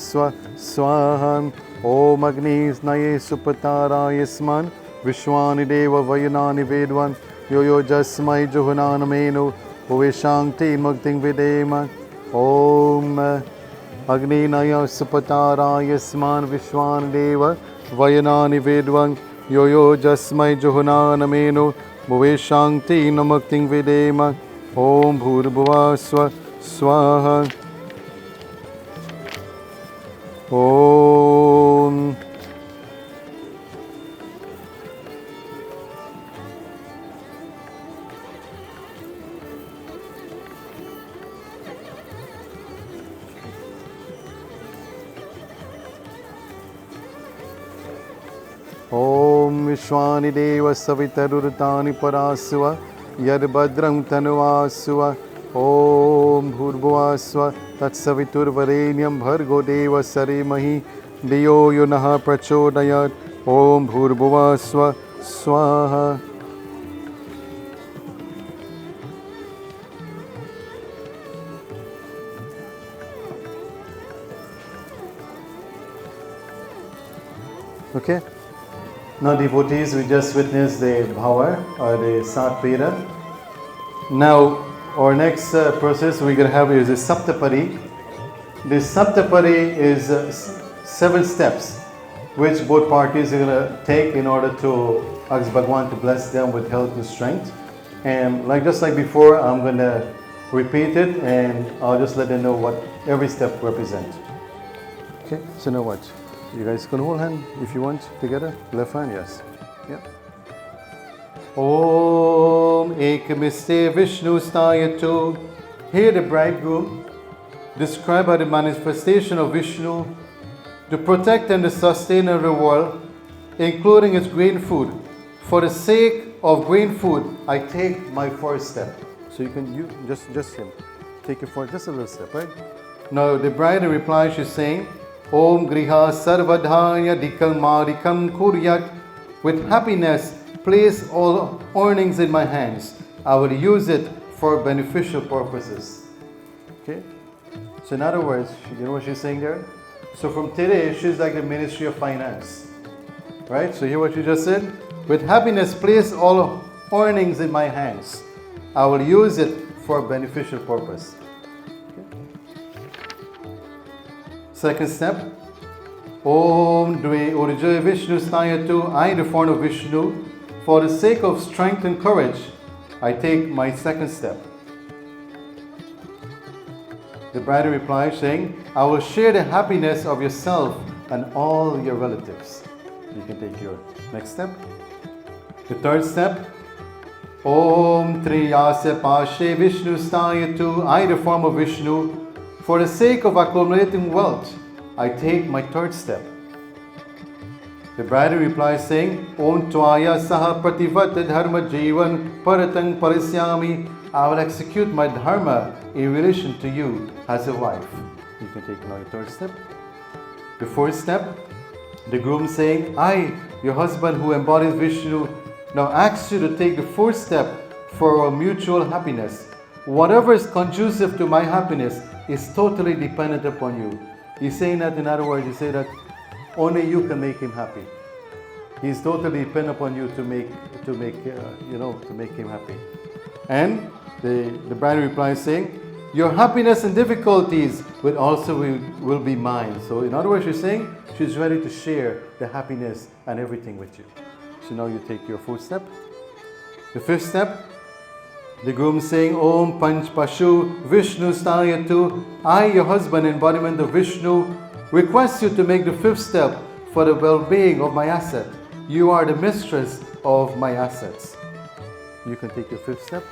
Swaha. Om Agni Naye Supatara Yasman Vishwani Deva Vayanani Vedvan Yoyo Jasmai Johana Nameno Bhuvishanti Namokting Vedema. Om Agni Naya Supatara Yasman Vishwani Deva Vayanani Vedvan Yoyo Jasmai Johana Nameno Bhuvishanti Namokting Vedema. Om Bhurbhuvah Swaha. Om Om Vishwani Deva Savitarutani Parasuva Yarbhadram Tanvasuva. Om Bhurbhuvasva Tatsavitur Varenyam Bhargo Deva Sarimahi Diyo Yunaha Prachodayat. Om Bhurbhuvasva Swaha. Okay. Now devotees, we just witnessed the bhava or the Sat Veda. Now our next process we're going to have is the Saptapadi. The Saptapadi is 7 steps which both parties are going to take in order to ask Bhagwan to bless them with health and strength. And just like before, I'm going to repeat it and I'll just let them know what every step represents. Okay, so now what? You guys can hold hand if you want together. Left hand, yes. Yeah. Om Ekamiste Vishnu Stayato. Here the bridegroom, described by the manifestation of Vishnu, to protect and the sustainer of the world, including its grain food. For the sake of grain food, I take my first step. So you just him. Take it for just a little step, right? Now the bride in reply, she's saying, Om Griha Sarvadhanya Dikal Marikam Kuryat. With happiness, place all earnings in my hands. I will use it for beneficial purposes. Okay? So in other words, you know what she's saying there? So from today, she's like the Ministry of Finance. Right? So hear what she just said? With happiness, place all earnings in my hands. I will use it for a beneficial purpose. Second step, Om Dve Urja Vishnu Stayatu. I, the form of Vishnu, for the sake of strength and courage, I take my second step. the bride replies saying, I will share the happiness of yourself and all your relatives. You can take your next step. The third step, Om Triyase Pashe Vishnu Stayatu. I, the form of Vishnu, for the sake of accumulating wealth, I take my third step. The bride replies saying, Om Tvaya Saha Prativata Dharma Jivan Paratang Parisyami. I will execute my dharma in relation to you as a wife. You can take now your third step. The fourth step, the groom saying, I, your husband who embodies Vishnu, now asks you to take the fourth step for our mutual happiness. Whatever is conducive to my happiness is totally dependent upon you. He's saying that, in other words, he say that only you can make him happy. He's totally dependent upon you to make him happy. And the bride replies saying, your happiness and difficulties will be mine. So in other words, she's saying she's ready to share the happiness and everything with you. So now you take your fourth step. The fifth step, the groom saying, Om Panch Pashu Vishnu Stayatu. I, your husband, embodiment of Vishnu, request you to make the fifth step for the well-being of my asset. You are the mistress of my assets. You can take your fifth step.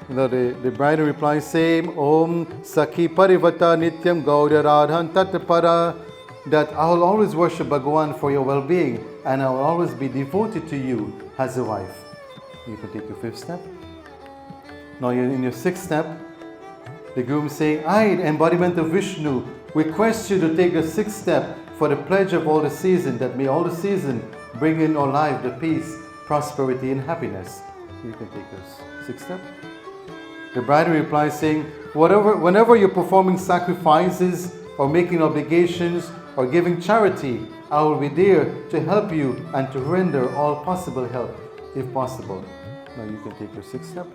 The bride replies saying, Om Sakhi Parivata Nityam Gaurya Radhan Tatapara, that I will always worship Bhagavan for your well-being and I will always be devoted to you as a wife. You can take your fifth step. Now you're in your sixth step. The groom saying, I, the embodiment of Vishnu, request you to take the sixth step for the pledge of all the season, that may all the season bring in our life the peace, prosperity and happiness. You can take your sixth step. The bride replies saying, whenever you're performing sacrifices or making obligations or giving charity, I will be there to help you and to render all possible help if possible. Now you can take your sixth step.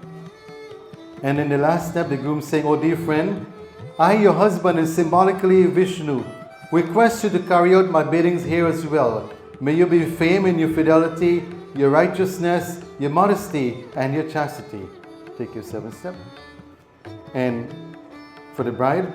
And in the last step, the groom saying, oh dear friend, I, your husband and symbolically Vishnu, request you to carry out my biddings here as well. May you be famed in your fidelity, your righteousness, your modesty and your chastity. Take your seventh step. And for the bride,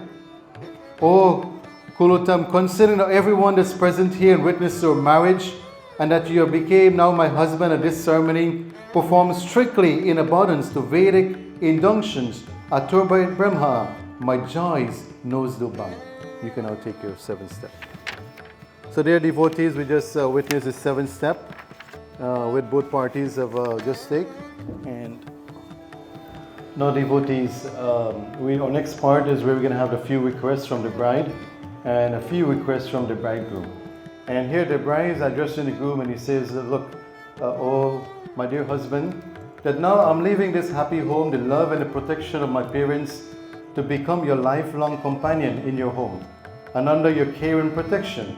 oh Kulutam, considering that everyone that's present here and witnessed your marriage, and that you became now my husband at this ceremony, perform strictly in abundance to Vedic injunctions, Aturba Brahma, my joys knows no bound. You can now take your seventh step. So dear devotees, we just witnessed the seventh step with both parties have just taken. And now devotees, our next part is where we're going to have a few requests from the bride and a few requests from the bridegroom. And here the bride is addressing the groom and he says, look, oh my dear husband, that now I'm leaving this happy home, the love and the protection of my parents, to become your lifelong companion in your home and under your care and protection.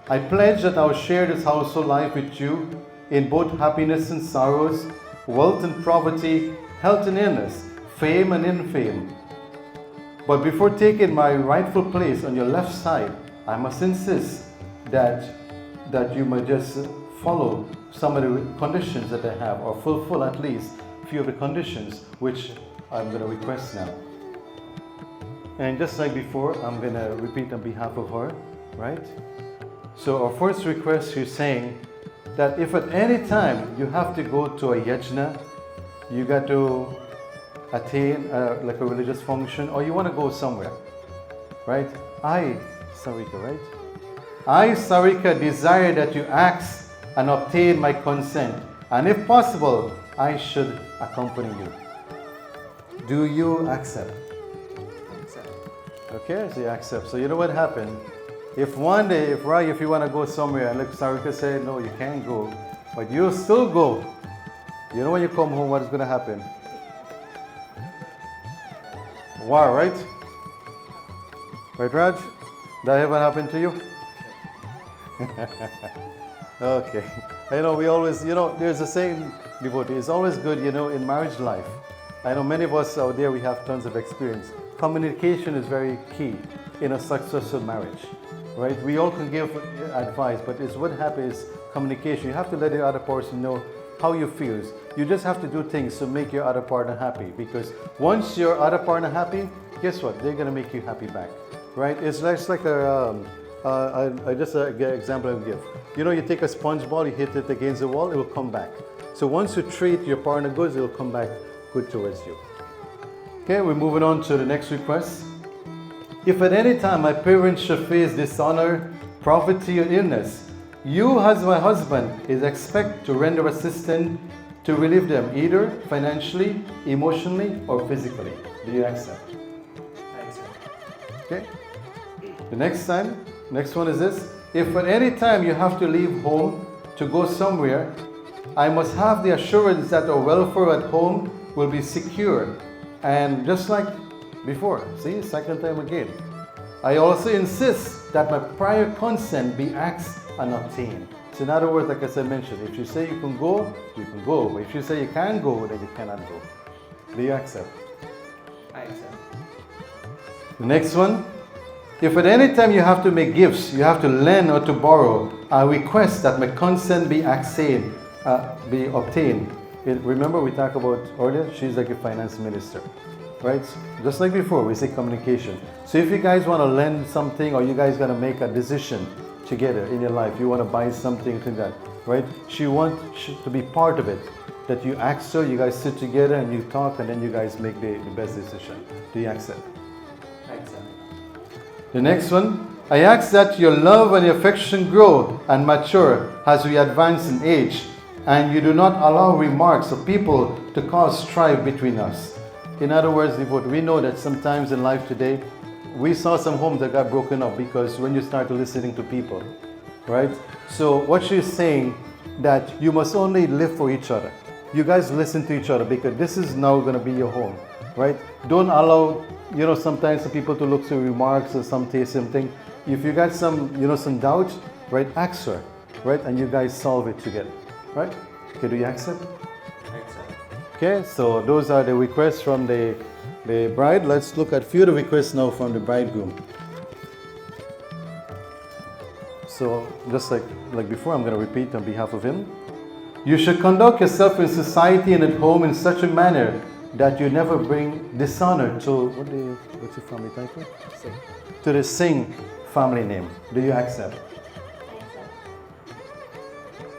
I pledge that I will share this household life with you in both happiness and sorrows, wealth and poverty, health and illness, fame and infame. But before taking my rightful place on your left side, I must insist that you might just follow some of the conditions that I have, or fulfill at least a few of the conditions which I'm going to request now. And just like before, I'm going to repeat on behalf of her, right? So our first request, she's saying that if at any time you have to go to a yajna, you got to attain like a religious function, or you want to go somewhere, right? I, Sarika, right? I, Sarika, desire that you ask and obtain my consent, and if possible, I should accompany you. Do you accept? Okay, so you accept. So you know what happened? If one day, if you want to go somewhere and like Sarika said, no, you can't go, but you still go, you know when you come home, what is going to happen? War, right? Right, Raj? That ever happened to you? Okay. I know we always, there's a saying, devotee, it's always good, in marriage life. I know many of us out there, we have tons of experience. Communication is very key in a successful marriage, right? We all can give advice, but it's what happens is communication. You have to let the other person know how you feel. You just have to do things to make your other partner happy, because once your other partner happy, guess what? They're gonna make you happy back, right? It's like just an example I'll give. You know, you take a sponge ball, you hit it against the wall, it will come back. So once you treat your partner good, it will come back good towards you. Okay, we're moving on to the next request. If at any time my parents should face dishonor, poverty, or illness, you as my husband is expected to render assistance to relieve them, either financially, emotionally, or physically. Do you accept? I accept. Okay. The next one is this. If at any time you have to leave home to go somewhere, I must have the assurance that our welfare at home will be secure. And just like before, see, second time again. I also insist that my prior consent be asked and obtained. So in other words, like I said, mentioned, if you say you can go, you can go. But if you say you can't go, then you cannot go. Do you accept? I accept. The next one. If at any time you have to make gifts, you have to lend or to borrow, I request that my consent be obtained. Remember we talked about earlier, she's like a finance minister, right? Just like before, we say communication. So if you guys want to lend something, or you guys going to make a decision together in your life, you want to buy something like that, right? She wants to be part of it, that you ask her, you guys sit together and you talk, and then you guys make the best decision. Do you accept? I accept. The next one, I ask that your love and your affection grow and mature as we advance in age, and you do not allow remarks of people to cause strife between us. In other words, we know that sometimes in life today, we saw some homes that got broken up because when you start listening to people, right? So what she's saying, that you must only live for each other. You guys listen to each other, because this is now going to be your home, right? Don't allow, sometimes some people to look to remarks or something. If you got some doubt, right, ask her, right? And you guys solve it together, right? Okay, do you accept? I accept. Okay, so those are the requests from the bride. Let's look at a few of the requests now from the bridegroom. So just like before, I'm going to repeat on behalf of him. You should conduct yourself in society and at home in such a manner that you never bring dishonor to, what's your family title? Same. To the Singh family name. Do you accept?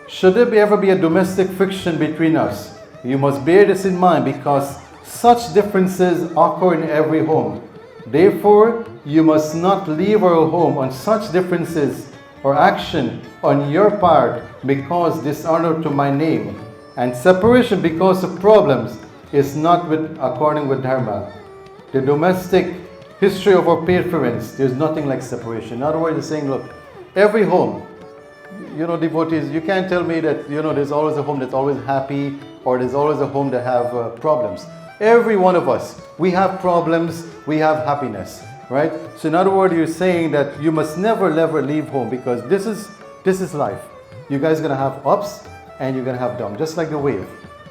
Should there ever be a domestic friction between us, you must bear this in mind, because such differences occur in every home. Therefore, you must not leave our home on such differences or action on your part because dishonor to my name, and separation because of problems is not according with Dharma. The domestic history of our parents, there's nothing like separation. In other words, it's saying, look, every home, devotees, you can't tell me that, there's always a home that's always happy, or there's always a home that have problems. Every one of us, we have problems, we have happiness, right? So in other words, you're saying that you must never leave home, because this is life. You guys are going to have ups and you're going to have downs, just like the wave.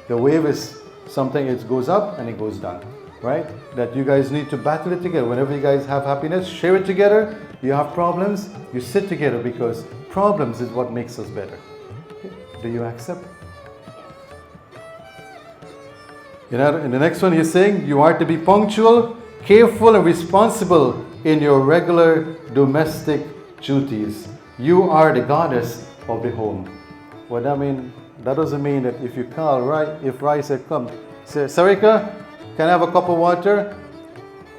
The wave is something, it goes up and it goes down, right? That you guys need to battle it together. Whenever you guys have happiness, share it together. You have problems, you sit together, because problems is what makes us better. Okay. Do you accept? In the next one, he's saying you are to be punctual, careful, and responsible in your regular domestic duties. You are the goddess of the home. What that mean? That doesn't mean that if you call, right? If Rai said, come, say, Sarika, can I have a cup of water?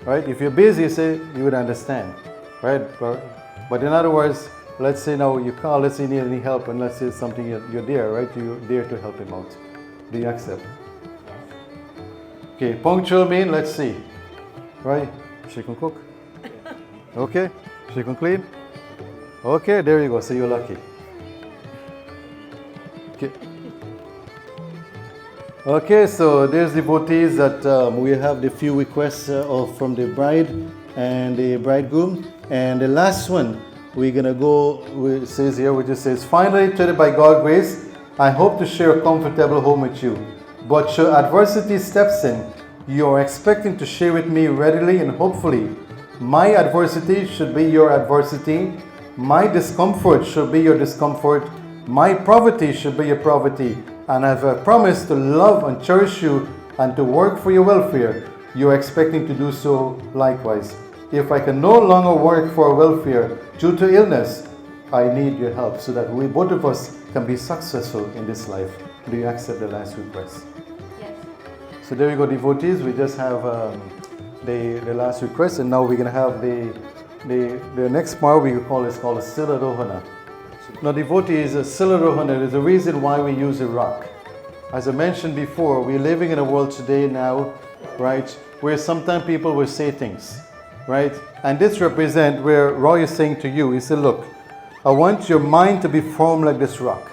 Right? If you're busy, you would understand, right? But in other words, let's say now you call, let's say you need any help, and let's say something you're there, right? You're there to help him out. Do you accept? Okay, punctual mean, let's see, right? She can cook. Okay, she can clean. Okay, there you go. So you're lucky. Okay, so there's devotees that we have the few requests from the bride and the bridegroom. And the last one, we're going to go, it says here, which just says, finally, by God's grace, I hope to share a comfortable home with you. But should adversity steps in, you are expecting to share with me readily and hopefully. My adversity should be your adversity. My discomfort should be your discomfort. My poverty should be your poverty. and if I promise to love and cherish you and to work for your welfare, you are expecting to do so likewise. If I can no longer work for welfare due to illness, I need your help so that we both of us can be successful in this life. Do you accept the last request? Yes. So there you go, devotees. We just have the last request, and now we're going to have the next part we call is called a Sila Rohana. Now, devotees, a Sila Rohana is the reason why we use a rock. As I mentioned before, we're living in a world today now, right, where sometimes people will say things, right? And this represents where Roy is saying to you, he said, look, I want your mind to be formed like this rock,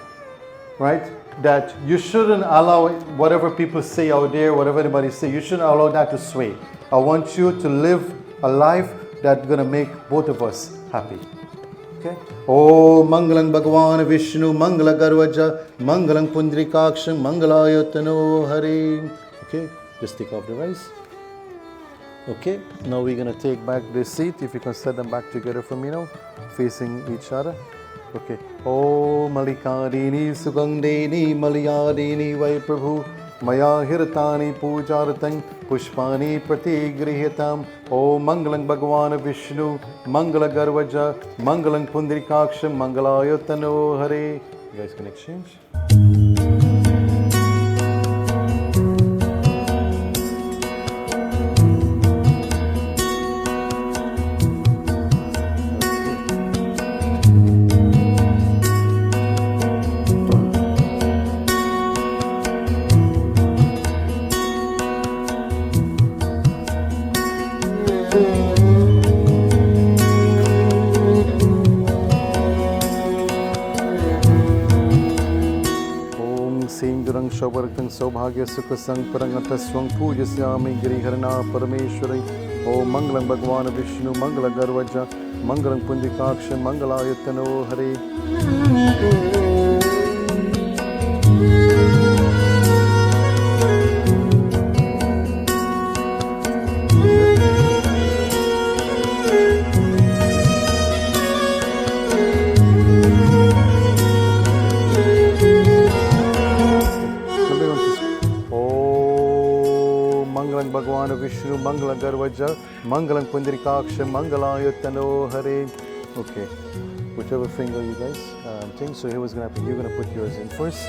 right? That you shouldn't allow whatever people say out there, whatever anybody say, you shouldn't allow that to sway. I want you to live a life that's going to make both of us happy. Okay? Oh, Mangalang Bhagavan Vishnu, Mangala Garvaja, Mangalang Pundrikaksham, Mangalayatano Hari. Okay, just take off the rice. Okay, now we're going to take back this seat. If you can set them back together for me now, facing each other. Okay. Oh, Malikadini, Sugandini, Malayadini, Vai Prabhu, Maya Hiratani, Poojaratang, Pushpani, Pratigrihitam, O Mangalang Bhagavan Vishnu, Mangala Garvaja, Mangalang Pundrikaksham, Mangalayatano Hare. You guys can exchange. Shauvartang Saubhagya Sukha Sang Parangata Swang Pujasyami Giriharana Parameshwari. O Mangalang Bhagavan Vishnu, Mangala Garvaja, Mangalang Pundrikaksham, Mangalayatano Hare. Bhagavan Vishnu, Mangala Garvaja, Mangalang Pundrikaksham, Mangalayatano Hare. Okay, whichever finger you guys think. So here what's going to happen. You're going to put yours in first.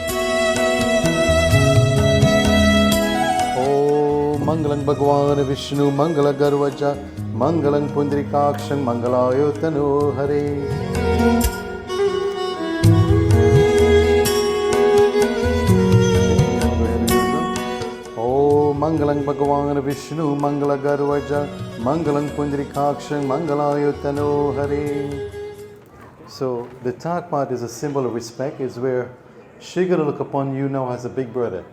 Oh, Mangalang Bhagavan Vishnu, Mangala Garvaja, Mangalang Pundrikaksham, Mangalayatano Hare. Mangalang Bhagavan Vishnu, Mangala Garvaja, Mangalang Pundrikaksham, Mangalayatano Hare. So the third part is a symbol of respect, is where she's going to look upon you now as a big brother.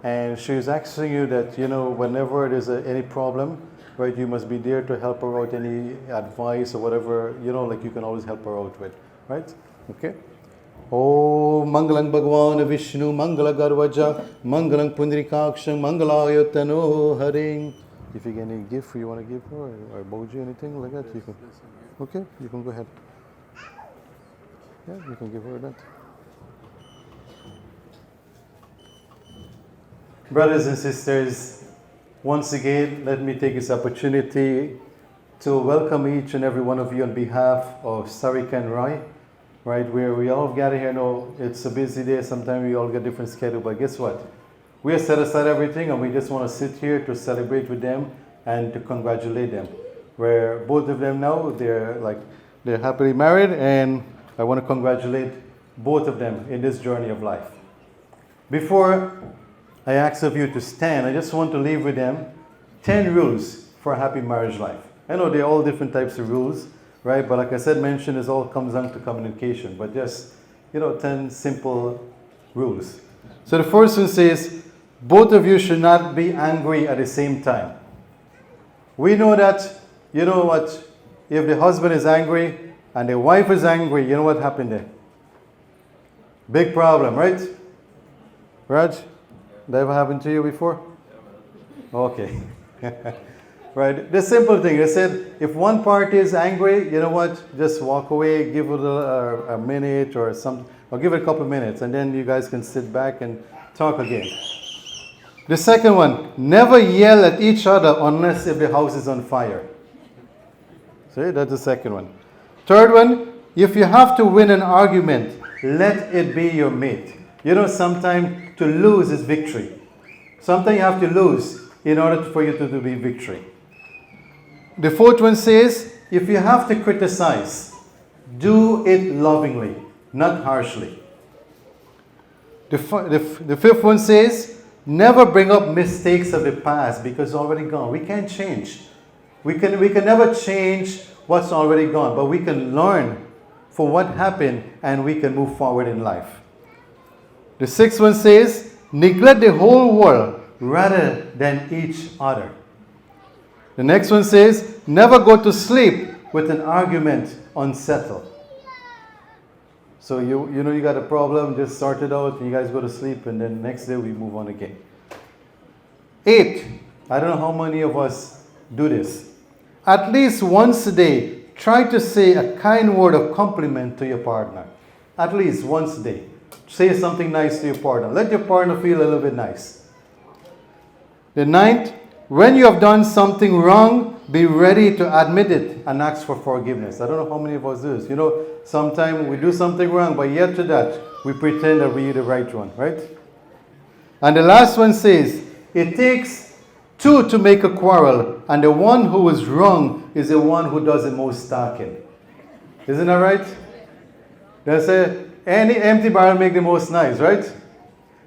And she's asking you that, you know, whenever there's any problem, right, you must be there to help her out, any advice or whatever, you know, like you can always help her out with, right? Okay? Oh, Mangalang Bhagavan Vishnu, Mangala Garvaja, Mangalang Pundrikaksham, Mangalayatano Hare. If you get any gift you want to give her, or Bhoji, anything like that, you can. Okay, you can go ahead. Yeah, you can give her that. Brothers and sisters, once again, let me take this opportunity to welcome each and every one of you on behalf of Sarika and Roy. Right, where we all gather here. No, it's a busy day. Sometimes we all get different schedule, but guess what? We have set aside everything, and we just want to sit here to celebrate with them and to congratulate them. Where both of them now, they're happily married, and I want to congratulate both of them in this journey of life. Before I ask of you to stand, I just want to leave with them 10 rules for a happy marriage life. I know they're all different types of rules. Right, but like I said, mention is all comes down to communication, but just, 10 simple rules. So the first one says, both of you should not be angry at the same time. We know that, you know what, if the husband is angry and the wife is angry, you know what happened there? Big problem, right? Raj, that ever happened to you before? Okay. Right, the simple thing, I said, if one party is angry, you know what, just walk away, give it a minute or something, or give it a couple of minutes, and then you guys can sit back and Talk again. The second one, never yell at each other unless if the house is on fire. See, that's the second one. Third one, if you have to win an argument, let it be your mate. You know, sometimes to lose is victory. Sometimes you have to lose in order for you to be victory. The fourth one says, if you have to criticize, do it lovingly, not harshly. The fifth one says, never bring up mistakes of the past because it's already gone. We can't change. We can never change what's already gone, but we can learn from what happened and we can move forward in life. The sixth one says, neglect the whole world rather than each other. The next one says, never go to sleep with an argument unsettled. So you know you got a problem, just sort it out, and you guys go to sleep, and then next day we move on again. 8, I don't know how many of us do this. At least once a day, try to say a kind word of compliment to your partner. At least once a day. Say something nice to your partner. Let your partner feel a little bit nice. The 9th, when you have done something wrong, be ready to admit it and ask for forgiveness. I don't know how many of us do this. You know, sometimes we do something wrong, but yet to that, we pretend that we're the right one, right? And the last one says, it takes 2 to make a quarrel, and the one who is wrong is the one who does the most talking. Isn't that right? They say, any empty barrel make the most noise, right?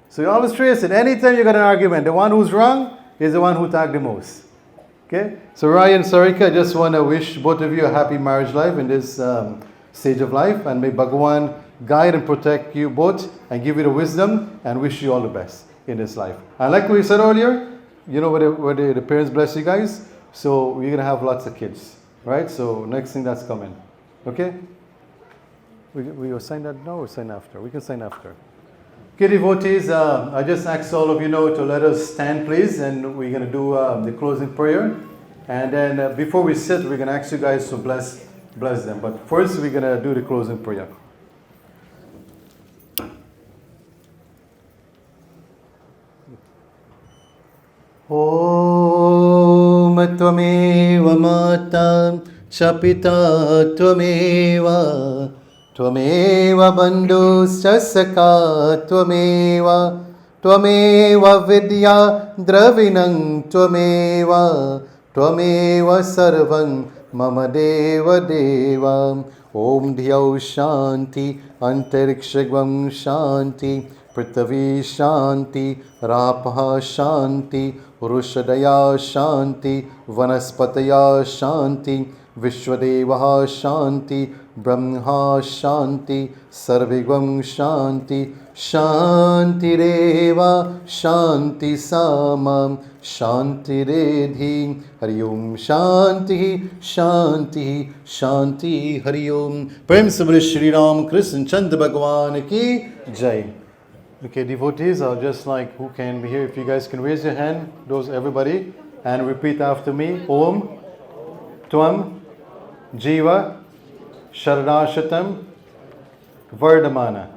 So you always trace it. Anytime you got an argument, the one who's wrong is the one who talks the most. Okay? So Ryan and Sarika, I just want to wish both of you a happy marriage life in this stage of life, and may Bhagawan guide and protect you both and give you the wisdom and wish you all the best in this life. And like we said earlier, you know where the parents bless you guys, so we're going to have lots of kids, right? So next thing that's coming. Okay? We will sign that now or sign after? We can sign after. Okay, devotees, I just ask all of you now to let us stand, please, and we're going to do the closing prayer. And then before we sit, we're going to ask you guys to bless them. But first, we're going to do the closing prayer. Om Tvameva Mata Chapita Tvameva Tvameva Bandhuscha Sakha Tvameva Tvameva Vidya Dravinam Tvameva Tvameva Sarvam Mama Deva Deva Om Dhyau Shanti Antarikshagvam Shanti Prithvi Shanti Rapha Shanti Rushadaya Shanti Vanaspataya Shanti Vishwadeva Shanti Brahma Shanti Sarvigvam Shanti Shanti Reva Shanti Samam Shanti Redhi Hari Om Shanti Shanti Shanti Hari Om Prem Sabri Shri Ram Krishna Chandra Bhagwan Ki Jai. Okay, devotees, I'll just like who can be here. If you guys can raise your hand, those everybody, and repeat after me. Om Tvam Jiva Sharanashatam Vardamana.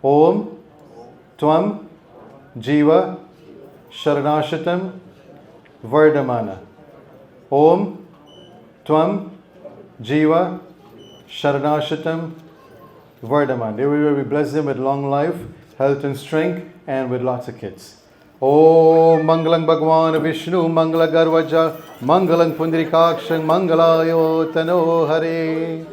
Om Tvam Jiva Sharanashatam Vardamana. Om Tvam Jiva Sharanashatam Vardamana. They will bless them with long life, health and strength, and with lots of kids. Om Mangalang Bhagwan Vishnu Mangala Garvaja Mangalang Pundrikakshang Mangalayo Tano Hare.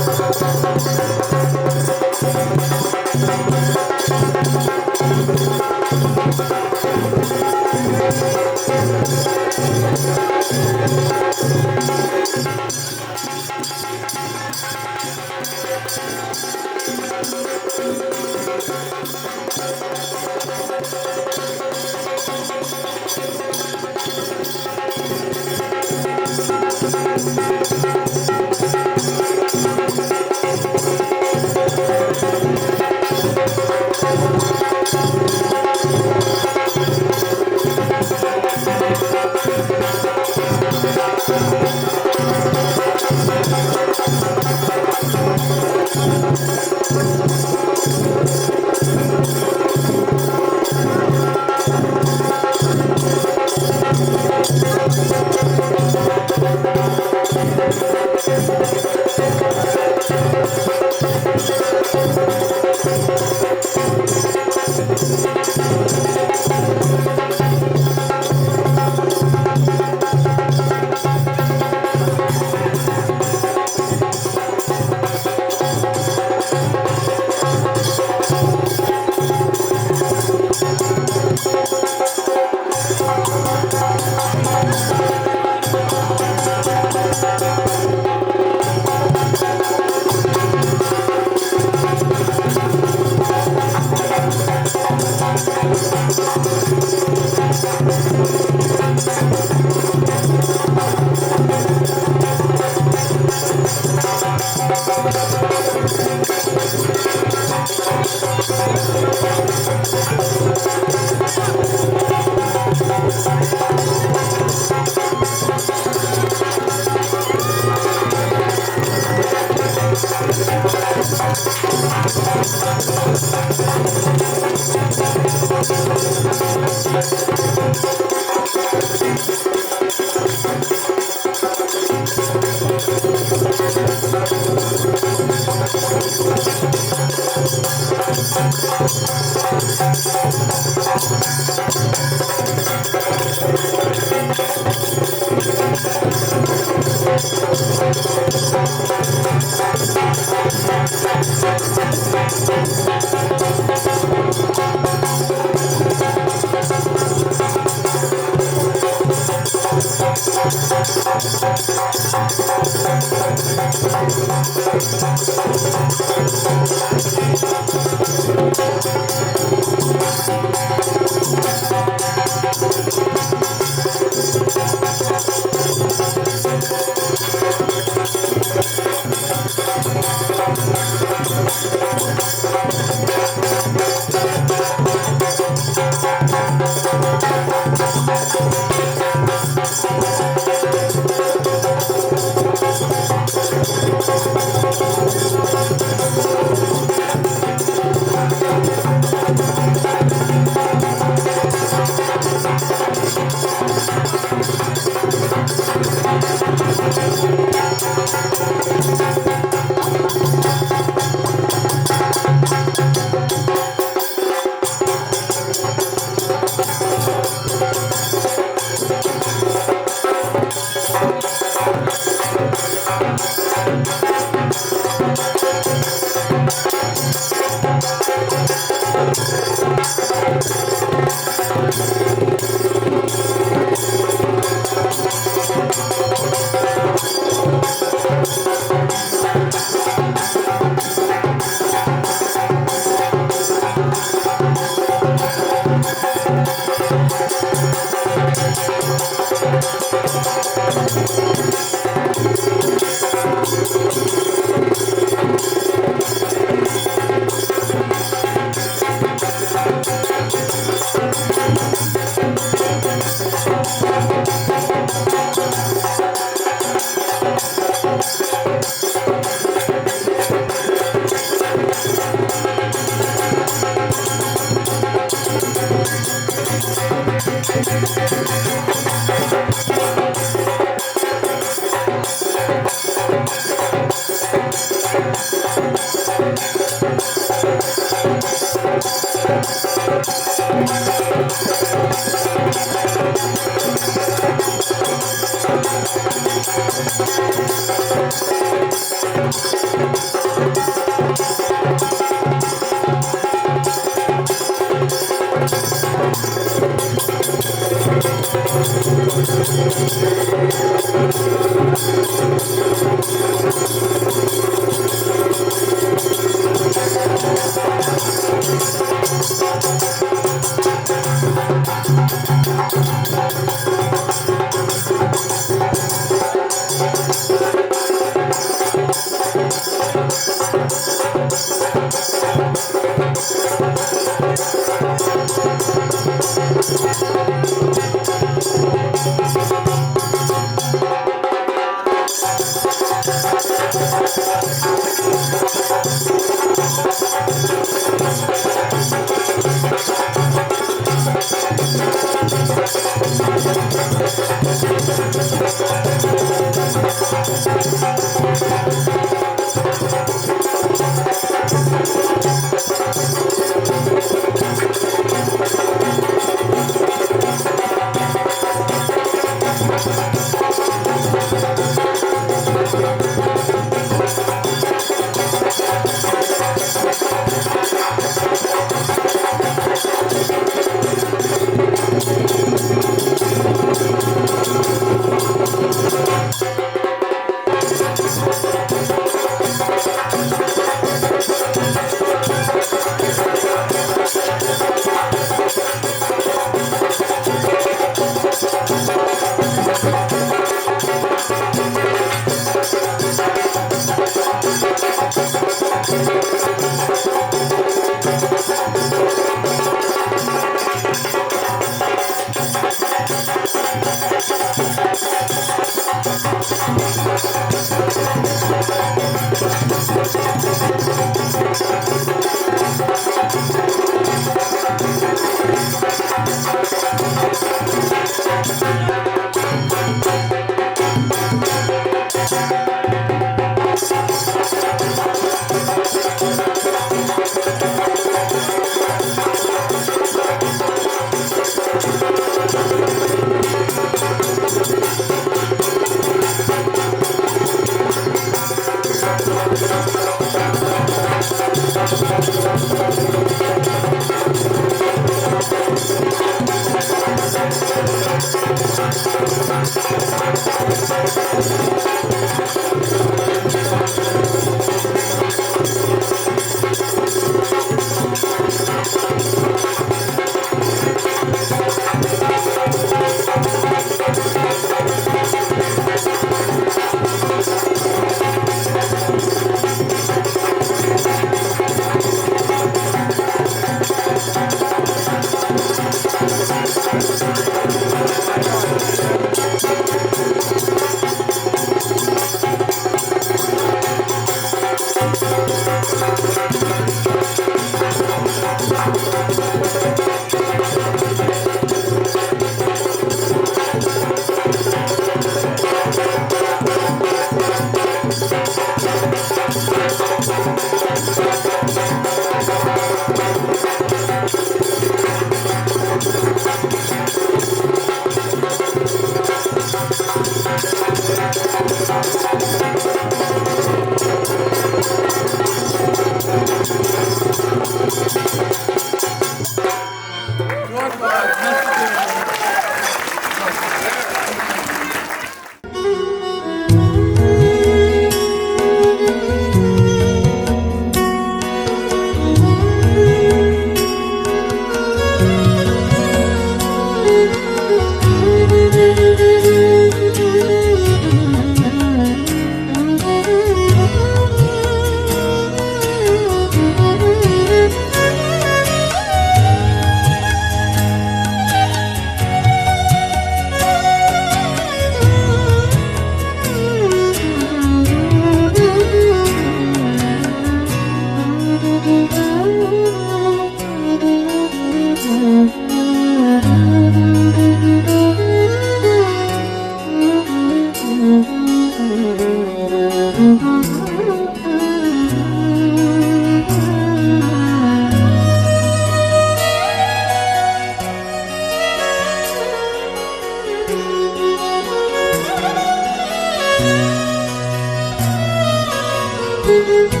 Thank you.